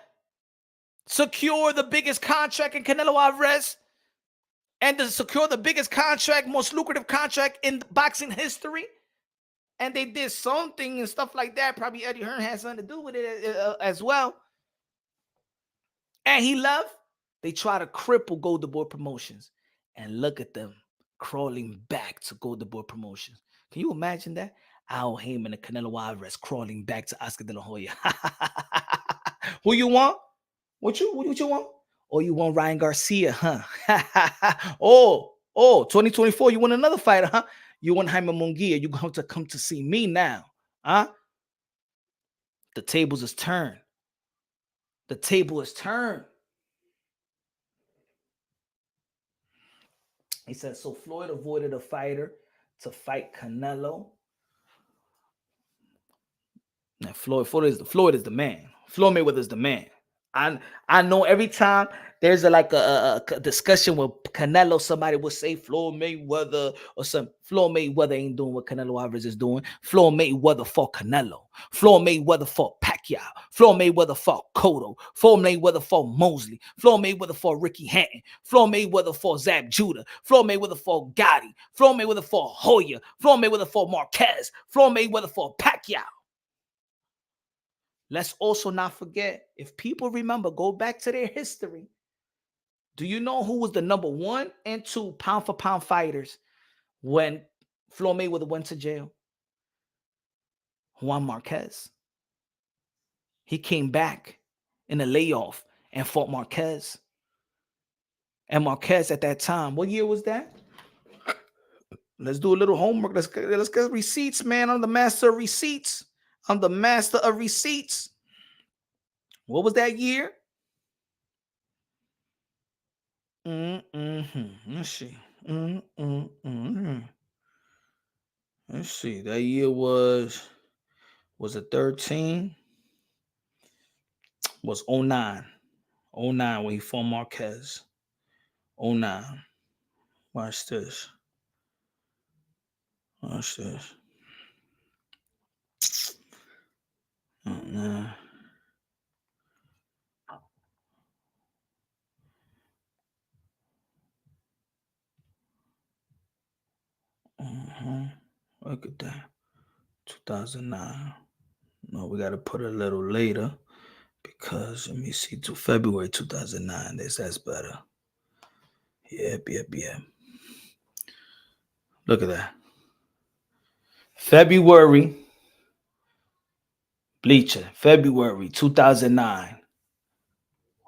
secured the biggest contract in Canelo Alvarez and to secure the biggest contract, most lucrative contract in boxing history. And they did something and stuff like that. Probably Eddie Hearn had something to do with it as well. And he left. They try to cripple Golden Boy Promotions. And look at them crawling back to Golden Boy Promotions. Can you imagine that? Al Heyman and Canelo Alvarez crawling back to Oscar de la Hoya. Who you want? What you want? Oh, you want Ryan Garcia, huh? oh, 2024, you want another fighter, huh? You want Jaime Munguia. You're going to come to see me now, huh? The tables is turned. The table is turned. He said, so Floyd avoided a fighter to fight Canelo. Now, Floyd is the man. Floyd Mayweather is the man. I know every time there's a discussion with Canelo, somebody will say Floyd Mayweather or some. Floyd Mayweather ain't doing what Canelo Alvarez is doing. Floyd Mayweather fought Canelo. Floyd Mayweather fought Pacquiao. Floyd Mayweather fought Cotto. Floyd Mayweather fought Mosley. Floyd Mayweather fought Ricky Hatton. Floyd Mayweather fought Zab Judah. Floyd Mayweather fought Gotti. Floyd Mayweather fought Hoya. Floyd Mayweather fought Marquez. Floyd Mayweather fought Pacquiao. Let's also not forget, if people remember, go back to their history. Do you know who was the number 1 and 2 pound-for-pound fighters when Floyd Mayweather went to jail? Juan Marquez. He came back in a layoff and fought Marquez. And Marquez at that time, what year was that? Let's do a little homework. Let's get receipts, man. I'm the master of receipts. I'm the master of receipts. What was that year? Let's see. Let's see. That year was it 13? Was 09. 09 when he fought Marquez. 09. Watch this. Watch this. Oh, no. Look at that. 2009. No, we got to put it a little later Because let me see, to February 2009. That's better. Yep. Look at that. February. Bleacher, February 2009.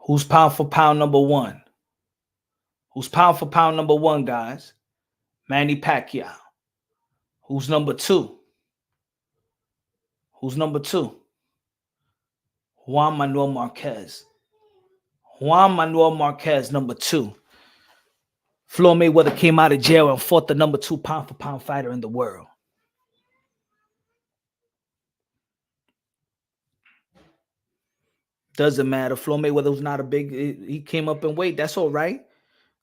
Who's pound for pound number one? Who's pound for pound number one, guys? Manny Pacquiao. Who's number two? Who's number two? Juan Manuel Marquez. Juan Manuel Marquez, number two. Floyd Mayweather came out of jail and fought the number 2 pound for pound fighter in the world. Doesn't matter. Floyd Mayweather was not a big, he came up in weight. That's all right.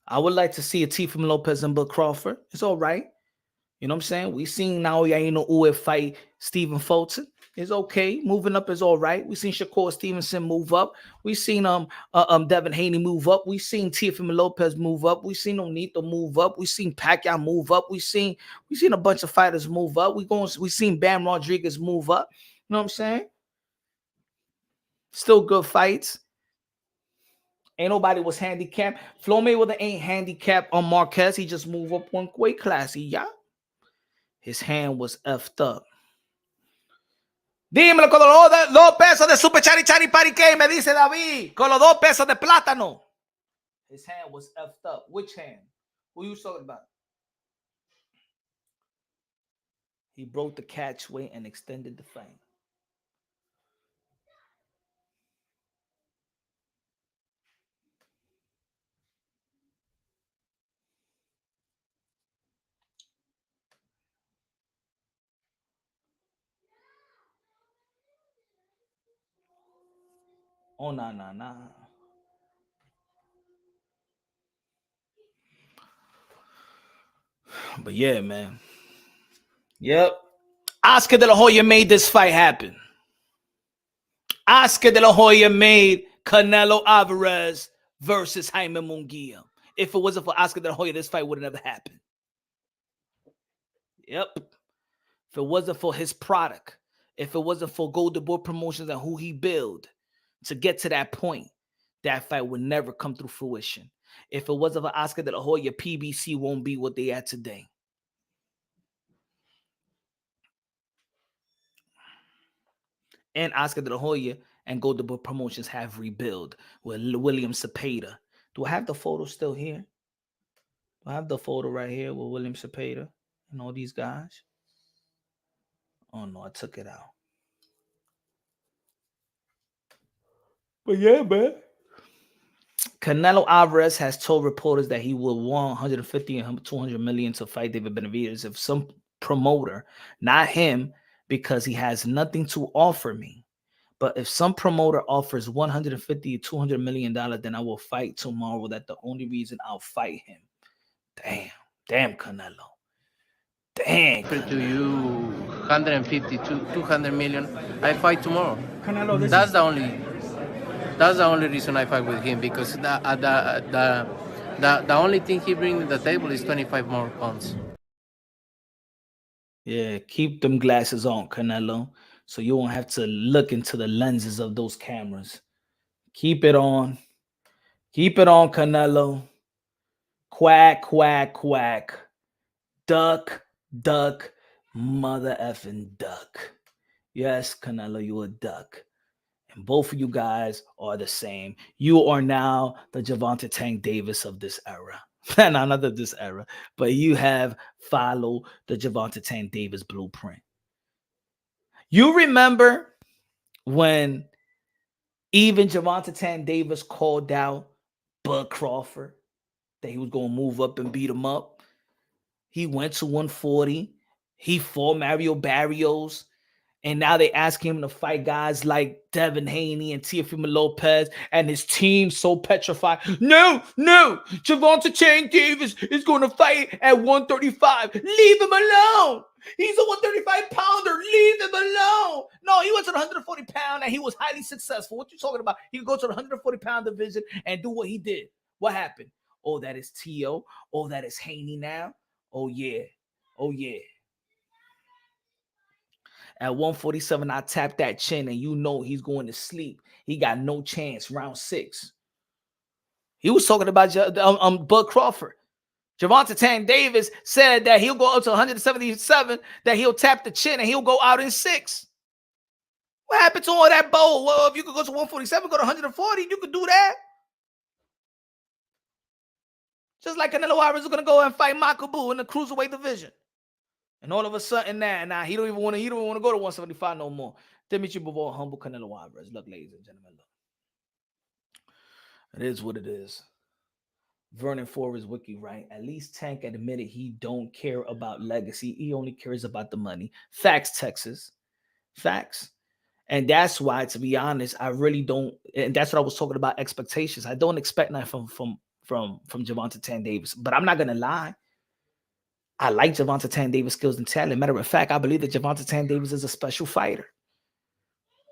I would like to see a Teofimo Lopez and Bud Crawford. It's all right. You know what I'm saying? We seen Naoya Inoue fight Stephen Fulton. It's okay. Moving up is all right. We seen Shakur Stevenson move up. We seen Devin Haney move up. We seen Teofimo Lopez move up. We seen Onito move up. We seen Pacquiao move up. We seen a bunch of fighters move up. We seen Bam Rodriguez move up. You know what I'm saying? Still good fights. Ain't nobody was handicapped. Floyd Mayweather ain't handicapped on Marquez. He just moved up one weight class. His hand was effed up. Dímelo con los 2 pesos de super chari chari parique, me dice David. Con los 2 pesos de plátano. His hand was effed up. Which hand? Who you talking about? He broke the catchway and extended the fight. Oh, nah. But yeah, man. Yep. Oscar De La Hoya made this fight happen. Oscar De La Hoya made Canelo Alvarez versus Jaime Munguia. If it wasn't for Oscar De La Hoya, this fight would have never happened. Yep. If it wasn't for his product, if it wasn't for Golden Boy Promotions and who he built to get to that point, that fight would never come through fruition. If it wasn't for Oscar De La Hoya, PBC won't be what they are today. And Oscar De La Hoya and Golden Boy Promotions have rebuilt with William Cepeda. Do I have the photo still here? Do I have the photo right here with William Cepeda and all these guys? Oh, no, I took it out. But yeah, man. Canelo Alvarez has told reporters that he will want 150 and 200 million to fight David Benavidez. If some promoter, not him, because he has nothing to offer me, but if some promoter offers 150 to 200 million dollars, then I will fight tomorrow. That's the only reason I'll fight him. Damn, Canelo. Damn. To you, 150 to 200 million. I fight tomorrow. Canelo, that's the only reason I fight with him, because the only thing he brings to the table is 25 more pounds. Yeah, keep them glasses on, Canelo, so you won't have to look into the lenses of those cameras. Keep it on. Keep it on, Canelo. Quack, quack, quack. Duck, duck, mother effing duck. Yes, Canelo, you a duck. And both of you guys are the same. You are now the Gervonta Tank Davis of this era. No, not of this era, but you have followed the Gervonta Tank Davis blueprint. You remember when even Gervonta Tank Davis called out Bud Crawford that he was going to move up and beat him up? He went to 140. He fought Mario Barrios. And now they ask him to fight guys like Devin Haney and Teofimo Lopez, and his team so petrified. No, Gervonta Tank Davis is going to fight at 135. Leave him alone. He's a 135 pounder. Leave him alone. No, he went to the 140 pound and he was highly successful. What you talking about? He could go to the 140 pound division and do what he did. What happened? Oh, that is T.O. Oh, that is Haney now. Oh, yeah. At 147, I tap that chin, and you know he's going to sleep. He got no chance. Round 6. He was talking about Bud Crawford. Gervonta Tank Davis said that he'll go up to 177, that he'll tap the chin, and he'll go out in 6. What happened to all that bowl? Well, if you could go to 147, go to 140, you could do that. Just like Canelo Alvarez is going to go and fight Makabu in the cruiserweight division. And all of a sudden, now he don't even want to go to 175 no more. Dimitri Bivol, humble Canelo Alvarez. Look, ladies and gentlemen, look. It is what it is. Vernon Forrest wiki, right? At least Tank admitted he don't care about legacy. He only cares about the money. Facts, Texas. Facts. And that's why, to be honest, I really don't. And that's what I was talking about, expectations. I don't expect nothing from Gervonta Tank Davis. But I'm not going to lie. I like Gervonta Tank Davis' skills and talent. Matter of fact, I believe that Gervonta Tank Davis is a special fighter.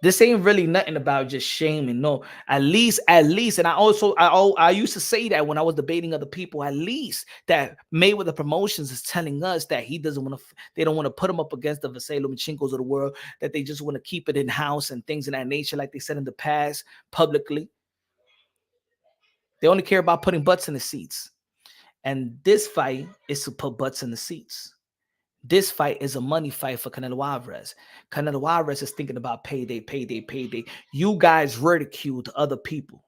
This ain't really nothing about just shaming. No, at least, and I used to say that when I was debating other people, at least that Mayweather Promotions is telling us that he doesn't want to, they don't want to put him up against the Vasily Lomachenkos of the world, that they just want to keep it in-house and things of that nature, like they said in the past, publicly. They only care about putting butts in the seats. And this fight is to put butts in the seats. This fight is a money fight for Canelo Alvarez. Canelo Alvarez is thinking about payday, payday, payday. You guys ridiculed other people.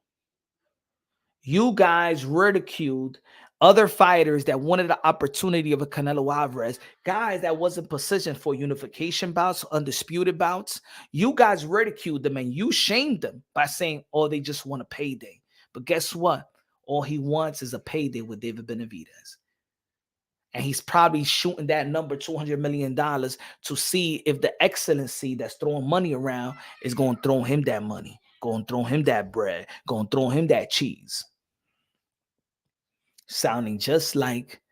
You guys ridiculed other fighters that wanted the opportunity of a Canelo Alvarez. Guys that wasn't positioned for unification bouts, undisputed bouts. You guys ridiculed them and you shamed them by saying, oh, they just want a payday. But guess what? All he wants is a payday with David Benavidez. And he's probably shooting that number, $200 million, to see if the excellency that's throwing money around is going to throw him that money, going to throw him that bread, going to throw him that cheese. Sounding just like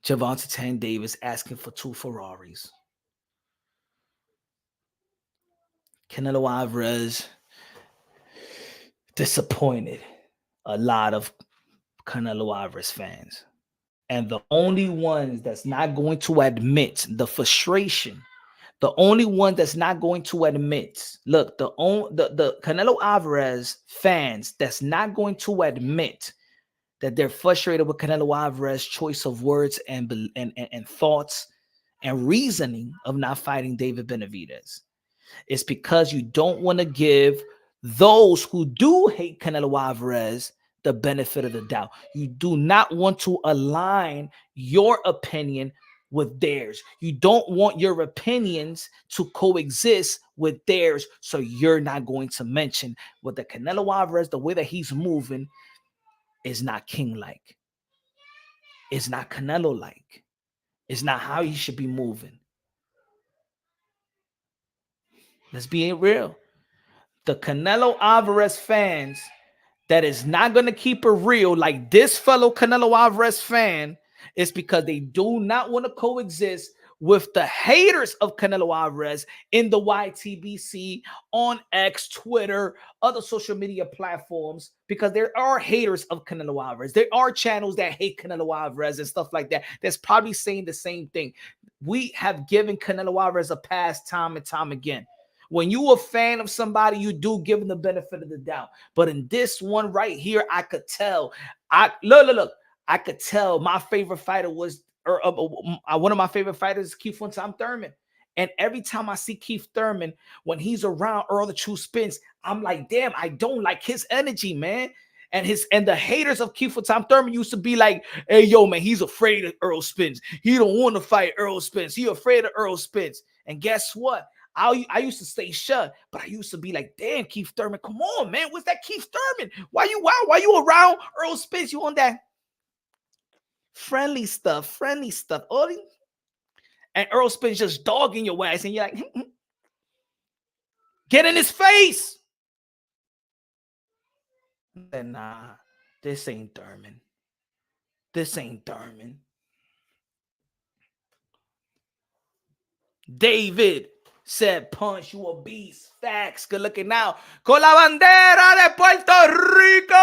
Gervonta Tank Davis asking for 2 Ferraris. Canelo Alvarez disappointed a lot of Canelo Alvarez fans. And the only ones that's not going to admit the frustration, the only one that's not going to admit, look, the Canelo Alvarez fans that's not going to admit that they're frustrated with Canelo Alvarez's choice of words and thoughts and reasoning of not fighting David Benavidez. It's because you don't want to give those who do hate Canelo Alvarez the benefit of the doubt. You do not want to align your opinion with theirs. You don't want your opinions to coexist with theirs, so you're not going to mention what the Canelo Alvarez, the way that he's moving, is not king-like. It's not Canelo-like. It's not how he should be moving. Let's be real. The Canelo Alvarez fans that is not going to keep it real, like this fellow Canelo Alvarez fan, is because they do not want to coexist with the haters of Canelo Alvarez in the YTBC, on X, Twitter, other social media platforms, because there are haters of Canelo Alvarez. There are channels that hate Canelo Alvarez and stuff like that that's probably saying the same thing. We have given Canelo Alvarez a pass time and time again. When you a fan of somebody, you do give them the benefit of the doubt. But in this one right here, I could tell. Look. I could tell my favorite fighter was, one of my favorite fighters is Keith Thurman. And every time I see Keith Thurman, when he's around Earl the True Spence, I'm like, damn, I don't like his energy, man. And the haters of Keith Thurman used to be like, hey, yo, man, he's afraid of Earl Spence. He don't want to fight Earl Spence. He afraid of Earl Spence. And guess what? I used to stay shut, but I used to be like, damn, Keith Thurman, come on, man. What's that Keith Thurman? Why you around Earl Spence? You on that friendly stuff. And Earl Spence just dogging your ass, and you're like, get in his face. And nah, this ain't Thurman. David said, punch, you a beast. Facts. Good looking now. Con la bandera de Puerto Rico.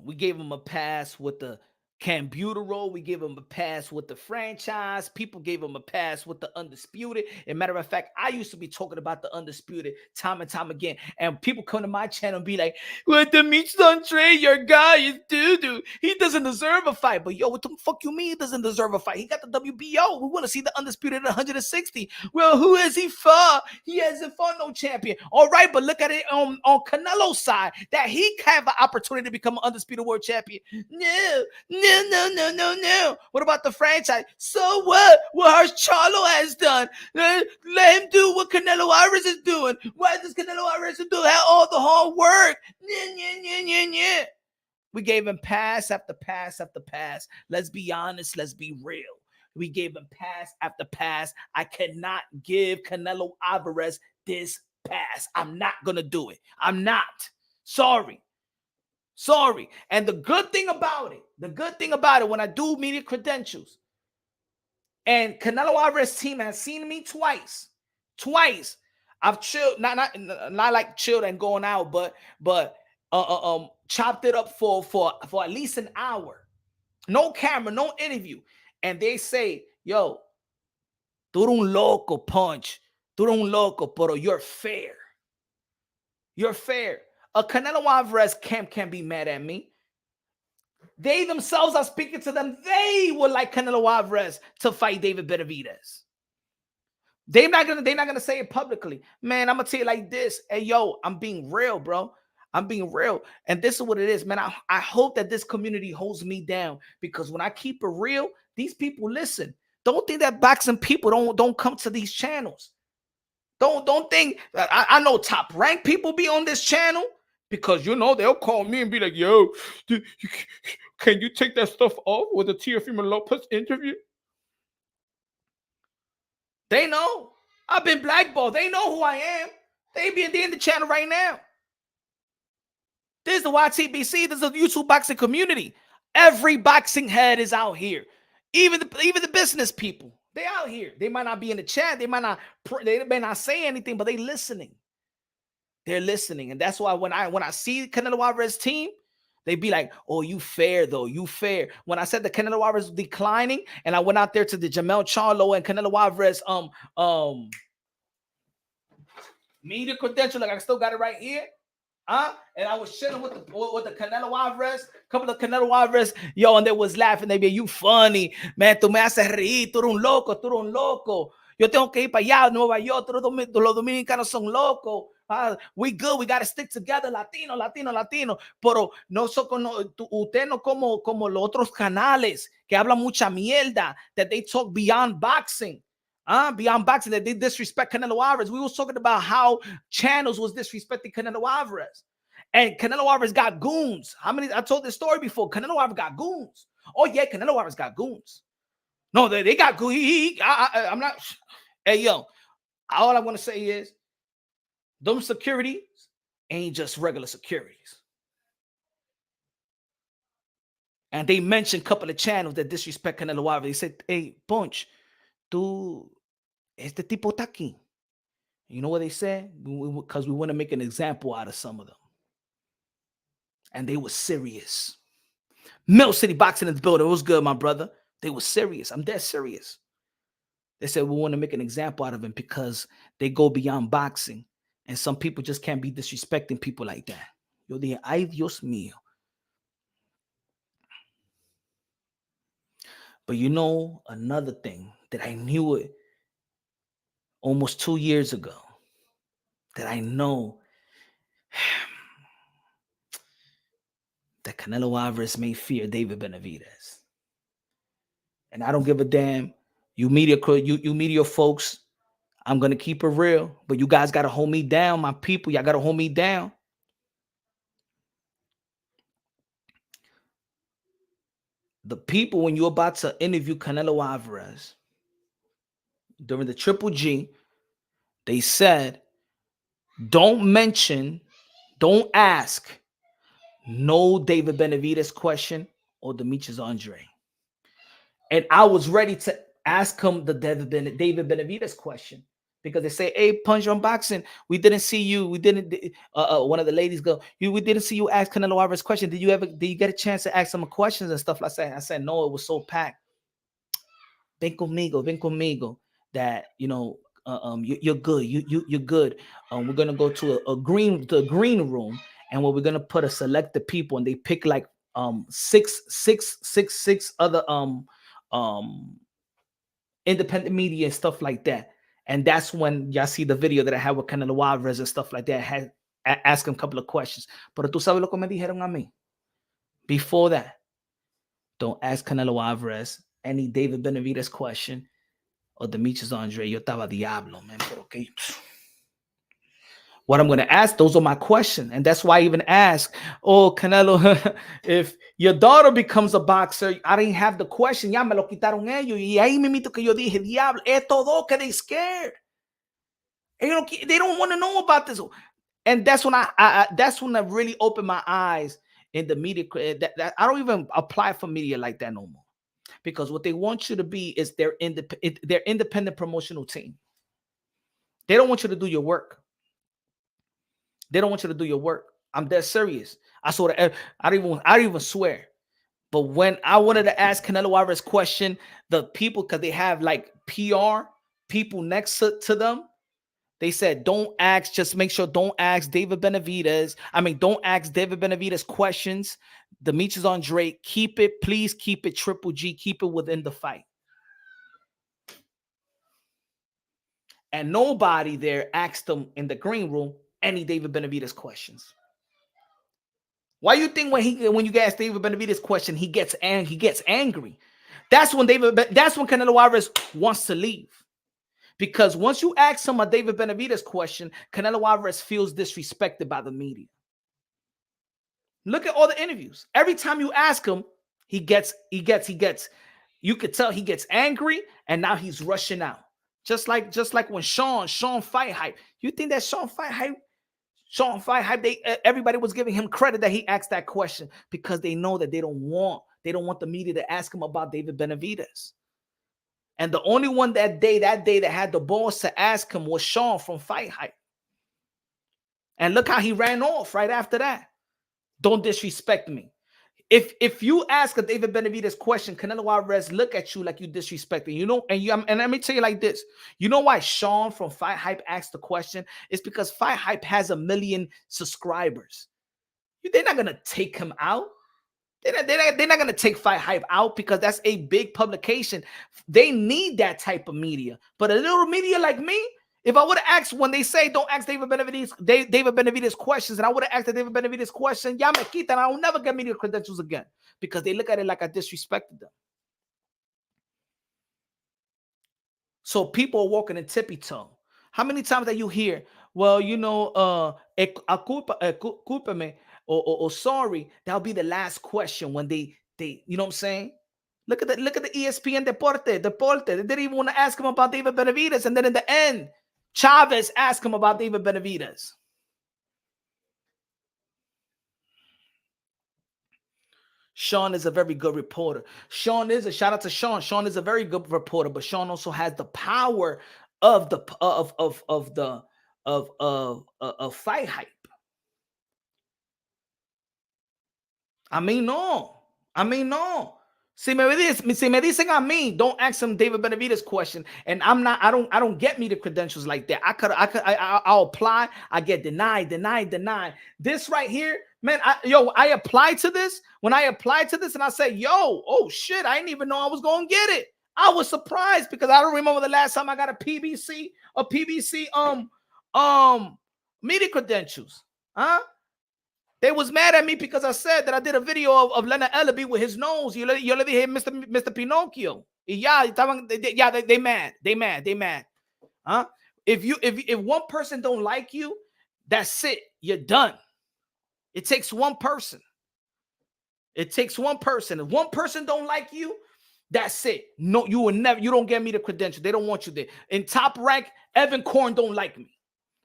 We gave him a pass with the Cambutero. We gave him a pass with the franchise. People gave him a pass with the Undisputed. As a matter of fact, I used to be talking about the Undisputed time and time again. And people come to my channel and be like, well, Demetrius Andre, your guy is doo-doo. He doesn't deserve a fight. But yo, what the fuck you mean he doesn't deserve a fight? He got the WBO. We want to see the Undisputed at 160. Well, who has he fought? He hasn't fought no champion. All right, but look at it on Canelo's side, that he have an opportunity to become an Undisputed World Champion. No. What about the franchise? So what? What Harsh Charlo has done? Let him do what Canelo Alvarez is doing. Why does Canelo Alvarez do all the hard work? We gave him pass after pass after pass. Let's be honest. Let's be real. We gave him pass after pass. I cannot give Canelo Alvarez this pass. I'm not going to do it. I'm not. Sorry. And the good thing about it, when I do media credentials, and Canelo Alvarez team has seen me twice. I've chilled, not like chilled and going out, but chopped it up for at least an hour. No camera, no interview. And they say, yo, tú eres un loco, Punch. Tú eres un loco, pero you're fair. You're fair. A Canelo Alvarez camp can't be mad at me. They themselves are speaking to them. They would like Canelo Alvarez to fight David Benavidez. They're not gonna say it publicly. Man, I'm gonna tell you like this. Hey, yo, I'm being real, bro. I'm being real. And this is what it is, man. I hope that this community holds me down, because when I keep it real, these people listen. Don't think that boxing people don't come to these channels. Don't think I know top ranked people be on this channel, because they'll call me and be like, yo, can you take that stuff off with the Teofimo Lopez interview? They know I've been blackballed. They know who I am. They in the channel right now. This is the YTBC. This is the YouTube boxing community. Every boxing head is out here. Even the business people. They out here. They might not be in the chat. They may not say anything, but they listening. They're listening. And that's why when I see Canelo Alvarez team, they be like, oh, you fair though. You fair. When I said the Canelo Alvarez was declining, and I went out there to the Jamel Charlo and Canelo Alvarez media credential, like I still got it right here. And I was chilling with the Canelo Alvarez, couple of Canelo Alvarez, yo, and they was laughing. They be, you funny, man, tú me haces reír, tú eres un loco. Yo tengo que ir para allá, Nueva York, todos los dominicanos son locos. We good, we got to stick together, Latino. Pero usted no como los otros canales que hablan mucha mierda, that they talk beyond boxing. Beyond boxing, that they disrespect Canelo Alvarez. We was talking about how channels was disrespecting Canelo Alvarez. And Canelo Alvarez got goons. I told this story before. Canelo Alvarez got goons. Oh, yeah, Canelo Alvarez got goons. No, they got goons. I'm not. Hey, yo, all I want to say is, them securities ain't just regular securities. And they mentioned a couple of channels that disrespect Canelo Alvarez. They said, hey, Punch, este tipo está aquí. You know what they said? Because we want to make an example out of some of them. And they were serious. Mill City Boxing in the building. It was good, my brother. They were serious. I'm dead serious. They said we want to make an example out of him because they go beyond boxing. And some people just can't be disrespecting people like that. Yo dije, ay, Dios mío. But another thing that I knew it almost 2 years ago, that I know that Canelo Alvarez may fear David Benavidez. And I don't give a damn. You media folks, I'm going to keep it real, but you guys got to hold me down, my people. Y'all got to hold me down. The people, when you're about to interview Canelo Alvarez during the Triple G, they said, don't ask no David Benavidez question or Demetrius Andre. And I was ready to ask him the David Benavidez question. Because they say, hey, Punch Unboxing, we didn't see you. We didn't. One of the ladies go, we didn't see you ask Canelo Alvarez question. Did you get a chance to ask some questions and stuff like that? I said, no, it was so packed. Ven conmigo. That you're good. You're good. We're gonna go to the green room, and we're gonna put a select the people, and they pick like six other independent media and stuff like that. And that's when y'all see the video that I had with Canelo Alvarez and stuff like that. I had asked him a couple of questions. Pero tú sabes lo que me dijeron a mí? Before that, don't ask Canelo Alvarez any David Benavidez question or Demetrius Andre. Yo estaba diablo, man. Pero okay. What I'm going to ask, those are my questions. And that's why I even ask, oh, Canelo, if your daughter becomes a boxer, I didn't have the question. Ya me lo quitaron ellos. Y ahí mismo que yo dije, diablo, estos dos que they scared. They don't want to know about this. And that's when that's when I really opened my eyes in the media. That I don't even apply for media like that no more. Because what they want you to be is their independent promotional team. They don't want you to do your work. They don't want you to do your work. I'm dead serious. I don't even swear. But when I wanted to ask Canelo Alvarez question, the people, because they have like PR people next to them, they said, don't ask, just make sure don't ask David Benavidez. Don't ask David Benavidez questions. Demetrius Andre, please keep it Triple G, keep it within the fight. And nobody there asked them in the green room any David Benavidez questions. Why you think when you ask David Benavidez question, he gets angry? That's when Canelo Alvarez wants to leave. Because once you ask him a David Benavidez question, Canelo Alvarez feels disrespected by the media. Look at all the interviews. Every time you ask him, you could tell he gets angry, and now he's rushing out. Just like when Sean fight hype. You think that Sean fight hype, everybody was giving him credit that he asked that question because they know that they don't want the media to ask him about David Benavidez. And the only one that day that had the balls to ask him was Sean from Fight Hype. And look how he ran off right after that. Don't disrespect me. If you ask a David Benavidez question, Canelo Alvarez look at you like you disrespecting. And let me tell you like this. You know why Sean from Fight Hype asked the question? It's because Fight Hype has 1 million subscribers. They're not gonna take him out. They're not going to take Fight Hype out because that's a big publication. They need that type of media. But a little media like me, if I would have asked when they say don't ask David Benavidez questions, and I would have asked the David Benavidez question, ya me quitan, I will never get media credentials again because they look at it like I disrespected them. So people are walking in tippy toe. How many times that you hear, well, culpame, or sorry, that'll be the last question when they you know what I'm saying? Look at the ESPN Deporte. They didn't even want to ask him about David Benavidez, and then in the end, Chavez asked him about David Benavidez. Sean is a very good reporter. Shout out to Sean. Sean is a very good reporter, but Sean also has the power of Fight Hype. No. Si me dicen a mí, don't ask him David Benavidez question, and I don't get media credentials like that. I'll apply, I get denied. This right here, man, I applied to this. When I applied to this and I said, oh shit, I didn't even know I was gonna get it. I was surprised because I don't remember the last time I got a PBC media credentials. They was mad at me because I said that I did a video of Leonard Ellaby with his nose. Yo le dije Mr. Pinocchio. They mad. Huh? If one person don't like you, that's it. You're done. It takes one person. If one person don't like you, that's it. No, you don't get me the credential. They don't want you there. In Top Rank, Evan Korn don't like me.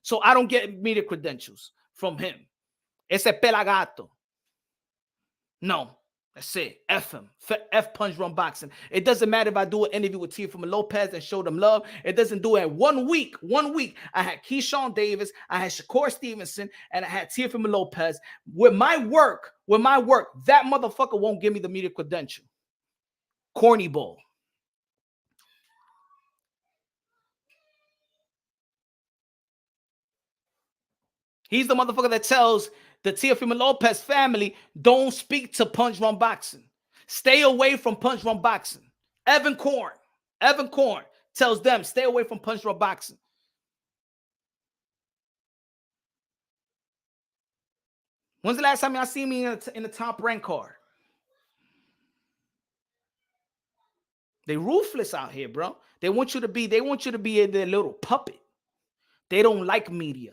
So I don't get media credentials from him. Ese pelagato. No. That's it. F him. F Punch Run Boxing. It doesn't matter if I do an interview with Teofimo Lopez and show them love. It doesn't do it. 1 week. 1 week. I had Keyshawn Davis. I had Shakur Stevenson. And I had Teofimo Lopez. With my work, that motherfucker won't give me the media credential. Corny ball. He's the motherfucker that tells the Teofimo Lopez family, don't speak to Punch Run Boxing. Stay away from Punch Run Boxing. Evan Korn tells them, stay away from Punch Run Boxing. When's the last time y'all seen me in the top rank card? They ruthless out here, bro. They want you to be their little puppet. They don't like media.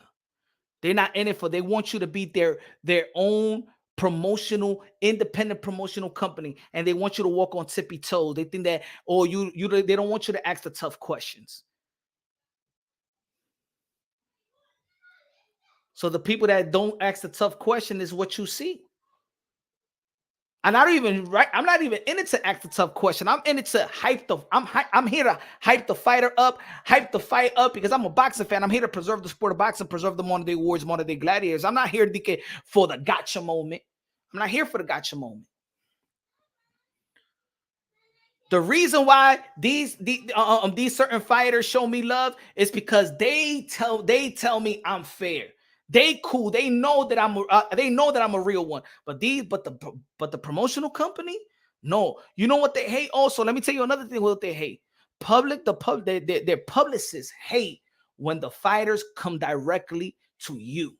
They're not in it for, they want you to be their own promotional, independent promotional company, and they want you to walk on tippy toes. They think that, or they don't want you to ask the tough questions. So the people that don't ask the tough question is what you see. And I'm not even in it to ask the tough question. I'm in it to I'm here to hype the fighter up, hype the fight up, because I'm a boxing fan. I'm here to preserve the sport of boxing, preserve the modern day wars, modern day gladiators. I'm not here for the gotcha moment. I'm not here for the gotcha moment. The reason why these certain fighters show me love is because they tell me I'm fair. They cool. They know that I'm a real one. But the promotional company, no. You know what they hate? Also, let me tell you another thing. What they hate? Their publicists hate when the fighters come directly to you.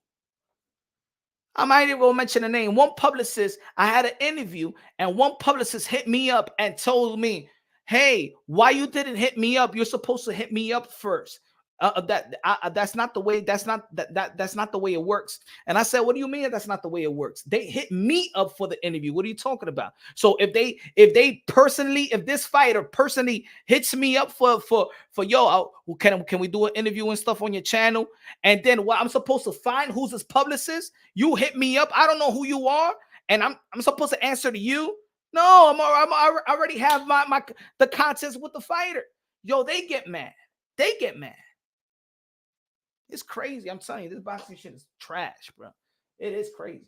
I might even go mention a name. One publicist, I had an interview, and one publicist hit me up and told me, "Hey, why you didn't hit me up? You're supposed to hit me up first." That's not the way. That's not the way it works. And I said, "What do you mean that's not the way it works? They hit me up for the interview. What are you talking about?" So if this fighter personally hits me up for yo, can we do an interview and stuff on your channel? And then what, I'm supposed to find who's his publicist? You hit me up. I don't know who you are, and I'm supposed to answer to you? No, I already have the contest with the fighter. Yo, they get mad. They get mad. It's crazy. I'm telling you, this boxing shit is trash, bro. It is crazy.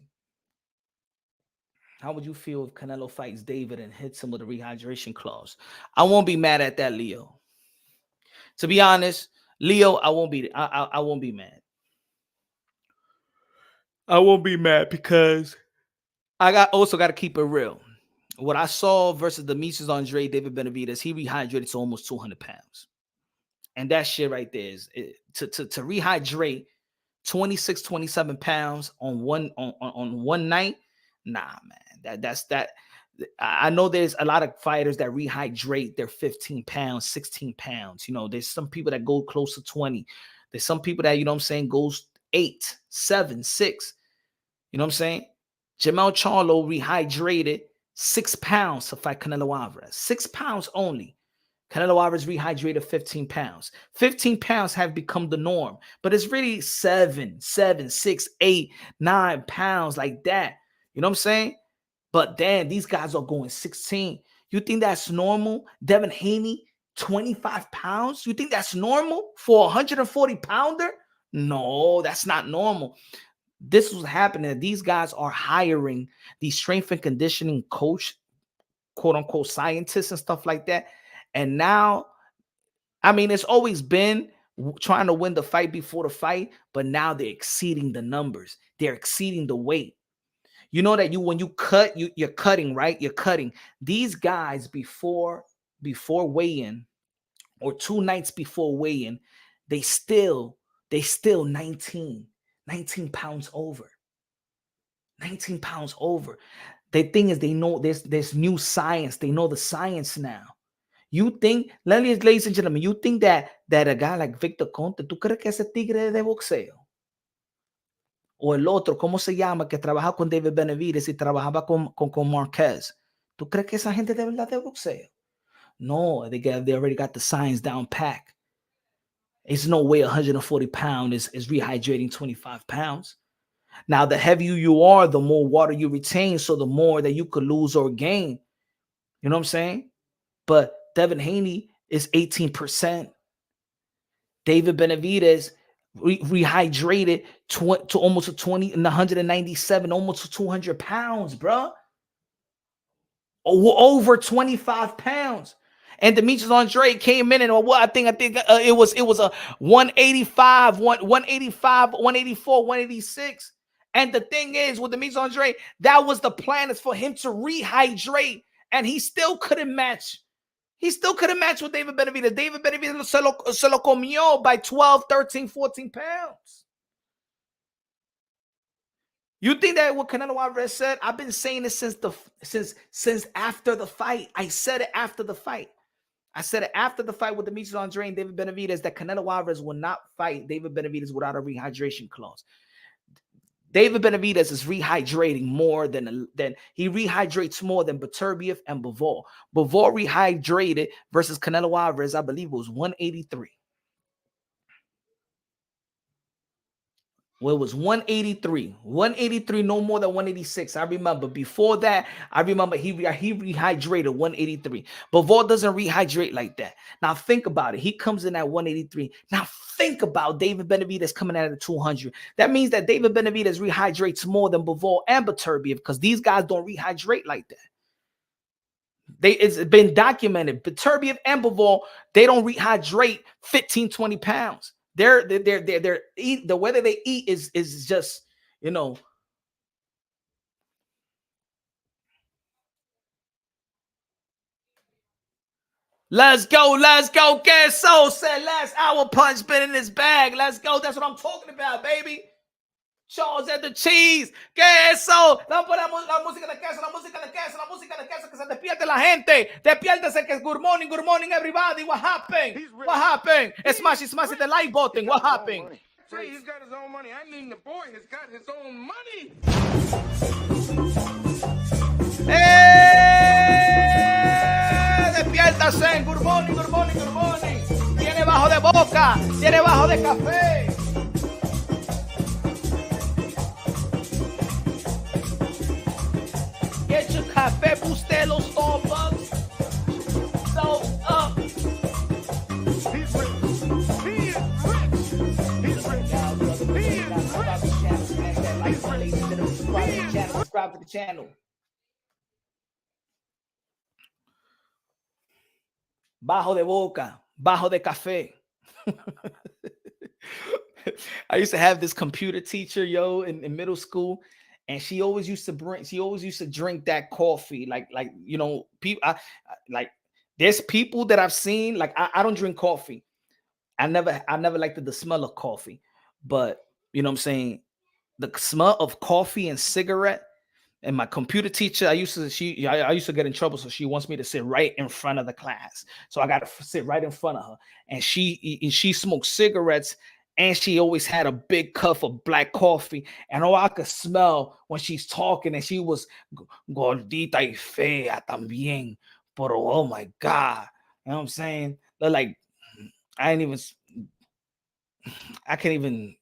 How would you feel if Canelo fights David and hits him with a rehydration clause? I won't be mad at that, Leo. To be honest, Leo, I won't be mad. I won't be mad because I also got to keep it real. What I saw versus the Demetrius Andre, David Benavidez, he rehydrated to almost 200 pounds. And that shit right there is to rehydrate 26, 27 pounds on one night. Nah, man, that's I know there's a lot of fighters that rehydrate their 15 pounds, 16 pounds. You know, there's some people that go close to 20. There's some people that, you know what I'm saying, goes 8, 7, 6. You know what I'm saying? Jamel Charlo rehydrated 6 pounds to fight Canelo Alvarez. 6 pounds only. Canelo Alvarez rehydrated 15 pounds. 15 pounds have become the norm, but it's really 7, 6, 8, 9 pounds like that. You know what I'm saying? But then these guys are going 16. You think that's normal? Devin Haney, 25 pounds? You think that's normal for a 140 pounder? No, that's not normal. This was happening. These guys are hiring these strength and conditioning coach, quote unquote, scientists and stuff like that. And now, I mean, it's always been trying to win the fight before the fight, but now they're exceeding the numbers. They're exceeding the weight. You know that when you cut, you're cutting, right? You're cutting. These guys before weigh-in or 2 nights before weigh-in, they still 19 pounds over. 19 pounds over. The thing is, they know there's new science. They know the science now. You think, ladies and gentlemen, you think that a guy like Victor Conte, ¿tú crees que ese tigre de boxeo? O el otro, ¿cómo se llama? Que trabaja con David Benavidez y trabajaba con Marquez. ¿Tú crees que esa gente de verdad de boxeo? No, they already got the science down pack. It's no way 140 pounds is rehydrating 25 pounds. Now, the heavier you are, the more water you retain, so the more that you could lose or gain. You know what I'm saying? But Devin Haney is 18%. David Benavidez rehydrated to almost a 20 and 197, almost 200 pounds, bro. Over 25 pounds. And Demetrius Andre came in and what I think it was a 185, 185, 184, 186. And the thing is with Demetrius Andre, that was the plan, is for him to rehydrate, and he still couldn't match. He still couldn't match with David Benavidez. David Benavidez se lo comió by 12, 13, 14 pounds. You think that what Canelo Alvarez said? I've been saying it since after the fight. I said it after the fight. I said it after the fight with Demetrius Andre and David Benavidez that Canelo Alvarez will not fight David Benavidez without a rehydration clause. David Benavidez is rehydrating more than he rehydrates more than Beterbiev and Bivol. Bivol rehydrated versus Canelo Alvarez, I believe it was 183. Well, it was 183. 183, no more than 186. I remember. Before that, I remember he rehydrated 183. Bivol doesn't rehydrate like that. Now think about it. He comes in at 183. Now think about David Benavidez coming out at 200. That means that David Benavidez rehydrates more than Bivol and Beterbiev, because these guys don't rehydrate like that. It's been documented. Beterbiev and Bivol, they don't rehydrate 15, 20 pounds. The way that they eat is just, you know. Let's go. Queso said last hour punch been in his bag. Let's go. That's what I'm talking about, baby. Charles at the cheese. Queso. Vamos a poner la música de queso, la música de queso, la música de queso, que se despierte la gente. Despiértese, que good morning, everybody. What happened? What happened? Smash the like button. What happened? Say he's got his own money. I mean, the boy has got his own money. Despiértase. Good morning. Tiene bajo de boca. Tiene bajo de café. Get your café, booster los Starbucks. So up. He's rich. He is rich. He's rich. He is rich. Subscribe to the channel. Bajo de boca, bajo de café. I used to have this computer teacher, in middle school, and she always used to drink that coffee, like you know, people. There's people that I've seen, like I don't drink coffee. I never liked the smell of coffee, but you know what I'm saying, the smell of coffee and cigarette. And my computer teacher, I used to get in trouble, so she wants me to sit right in front of the class. So I got to sit right in front of her. And she smoked cigarettes, and she always had a big cup of black coffee. And I could smell when she's talking, and she was gordita y fea también. But oh my God, you know what I'm saying? They're like, I can't even.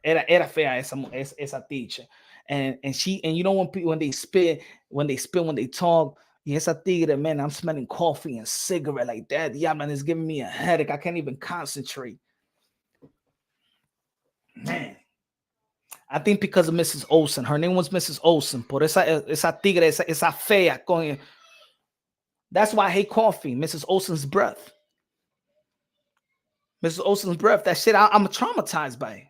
Era fea esa teacher. And you know, when they spit, when they talk, yes, I tigre, man, I'm smelling coffee and cigarette like that. Yeah, man, it's giving me a headache. I can't even concentrate. Man, I think because of Mrs. Olsen. Her name was Mrs. Olsen. Por esa tigre, esa fea. That's why I hate coffee. Mrs. Olsen's breath. Mrs. Olsen's breath. That shit, I'm traumatized by it.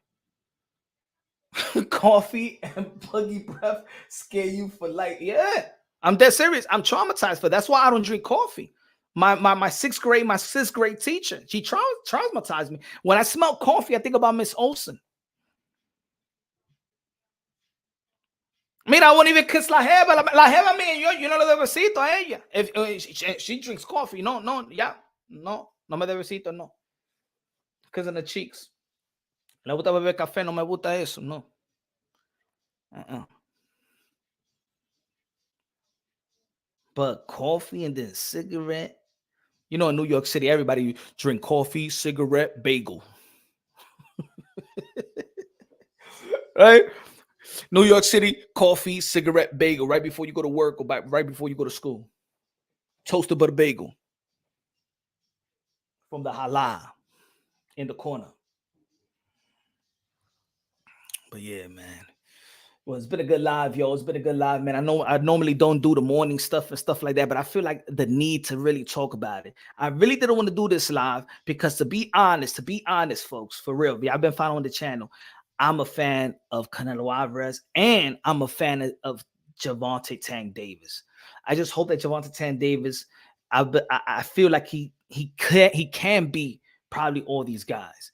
Coffee and buggy breath scare you for life. Yeah, I'm dead serious. I'm traumatized for that's why I don't drink coffee. My sixth grade teacher, she traumatized me. When I smell coffee, I think about Miss Olsen. Mira, I won't even kiss la jeva. La jeva mía, yo no le doy besito a ella. If she drinks coffee, no me doy besito, no. Because in the cheeks. Le gusta beber café, no me gusta eso, no. But coffee and then cigarette. You know, in New York City, everybody drink coffee, cigarette, bagel. Right? New York City, coffee, cigarette, bagel, right before you go to work or right before you go to school. Toasted butter bagel from the halal in the corner. But yeah, man. Well, it's been a good live, yo. It's been a good live, man. I know I normally don't do the morning stuff and stuff like that, but I feel like the need to really talk about it. I really didn't want to do this live because to be honest, folks, for real, I've been following the channel. I'm a fan of Canelo Alvarez and I'm a fan of Gervonta Tank Davis. I just hope that Gervonta Tank Davis, I feel like he can be probably all these guys.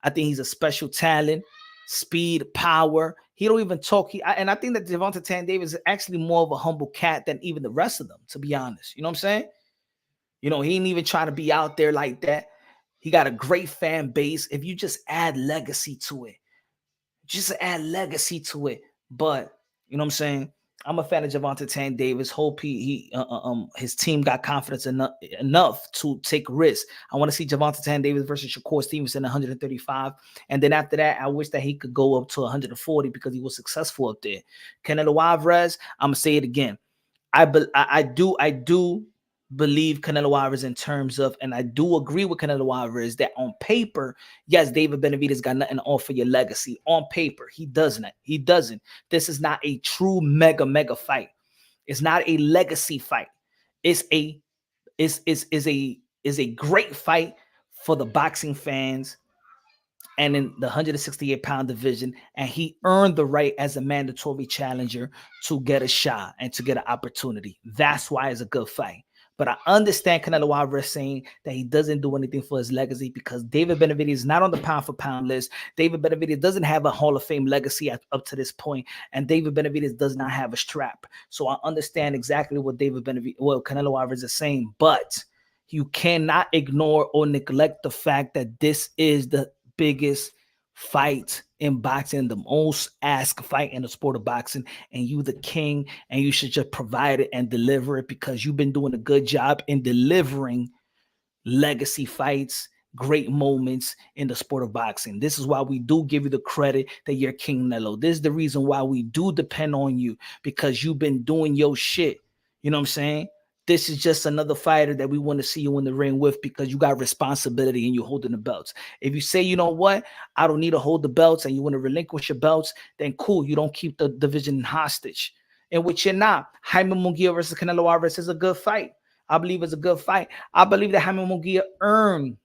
I think he's a special talent, speed, power. He don't even talk. And I think that Gervonta Tank Davis is actually more of a humble cat than even the rest of them, to be honest. You know what I'm saying? You know, he ain't even trying to be out there like that. He got a great fan base. If you just add legacy to it, But you know what I'm saying? I'm a fan of Gervonta Tank Davis. Hope his team got confidence enough to take risks. I want to see Gervonta Tank Davis versus Shakur Stevenson 135, and then after that, I wish that he could go up to 140 because he was successful up there. Canelo Alvarez, I'm gonna say it again. I do believe Canelo Alvarez in terms of, and I do agree with Canelo Alvarez that on paper, yes, David Benavidez got nothing to offer your legacy. On paper, he doesn't. This is not a true mega fight. It's not a legacy fight. It's a great fight for the boxing fans and in the 168-pound division, and he earned the right as a mandatory challenger to get a shot and to get an opportunity. That's why it's a good fight. But I understand Canelo Alvarez saying that he doesn't do anything for his legacy because David Benavidez is not on the pound-for-pound list. David Benavidez doesn't have a Hall of Fame legacy up to this point, and David Benavidez does not have a strap. So I understand exactly what Canelo Alvarez is saying, but you cannot ignore or neglect the fact that this is the biggest fight in boxing, the most asked fight in the sport of boxing, and you the king, and you should just provide it and deliver it because you've been doing a good job in delivering legacy fights, great moments in the sport of boxing. This is why we do give you the credit that you're King Nello. This is the reason why we do depend on you, because you've been doing your shit. You know what I'm saying? This is just another fighter that we want to see you in the ring with because you got responsibility and you're holding the belts. If you say, you know what, I don't need to hold the belts and you want to relinquish your belts, then cool, you don't keep the division hostage. And which you're not. Jaime Munguia versus Canelo Alvarez is a good fight. I believe it's a good fight. I believe that Jaime Munguia earned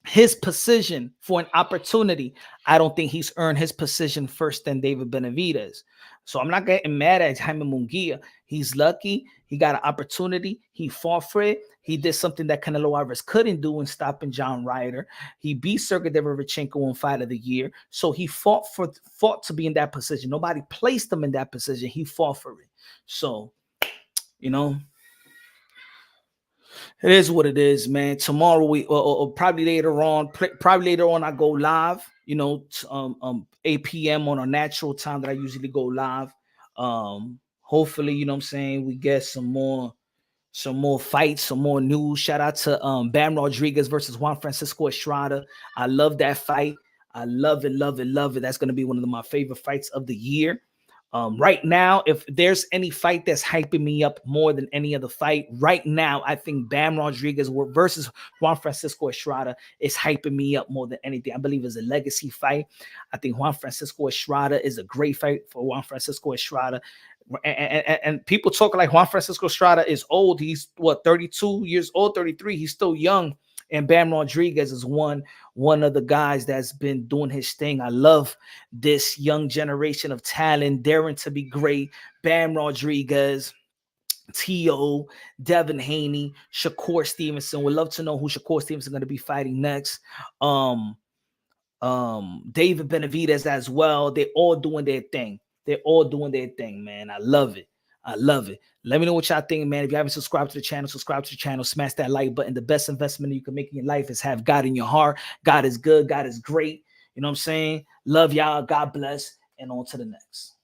his position for an opportunity. I don't think he's earned his position first than David Benavidez. So I'm not getting mad at Jaime Munguia. He's lucky. He got an opportunity. He fought for it. He did something that Canelo Alvarez couldn't do in stopping John Ryder. He beat Sergey Derevchenko in Fight of the Year. So he fought to be in that position. Nobody placed him in that position. He fought for it. So, you know, it is what it is, man. Tomorrow or probably later on I go live, you know, 8 p.m. on a natural time that I usually go live. Hopefully, you know what I'm saying, we get some more fights, some more news. Shout out to Bam Rodriguez versus Juan Francisco Estrada. I love that fight. I love it. That's going to be one of my favorite fights of the year. Right now, if there's any fight that's hyping me up more than any other fight, right now, I think Bam Rodriguez versus Juan Francisco Estrada is hyping me up more than anything. I believe it's a legacy fight. I think Juan Francisco Estrada is a great fight for Juan Francisco Estrada. And people talk like Juan Francisco Estrada is old. He's 32 years old, 33. He's still young. And Bam Rodriguez is one of the guys that's been doing his thing. I love this young generation of talent, daring to be great. Bam Rodriguez, T.O., Devin Haney, Shakur Stevenson. Would love to know who Shakur Stevenson is going to be fighting next. David Benavidez as well. They're all doing their thing. Man. I love it. Let me know what y'all think, man. If you haven't subscribed to the channel, subscribe to the channel. Smash that like button. The best investment you can make in your life is have God in your heart. God is good. God is great. You know what I'm saying? Love y'all. God bless. And on to the next.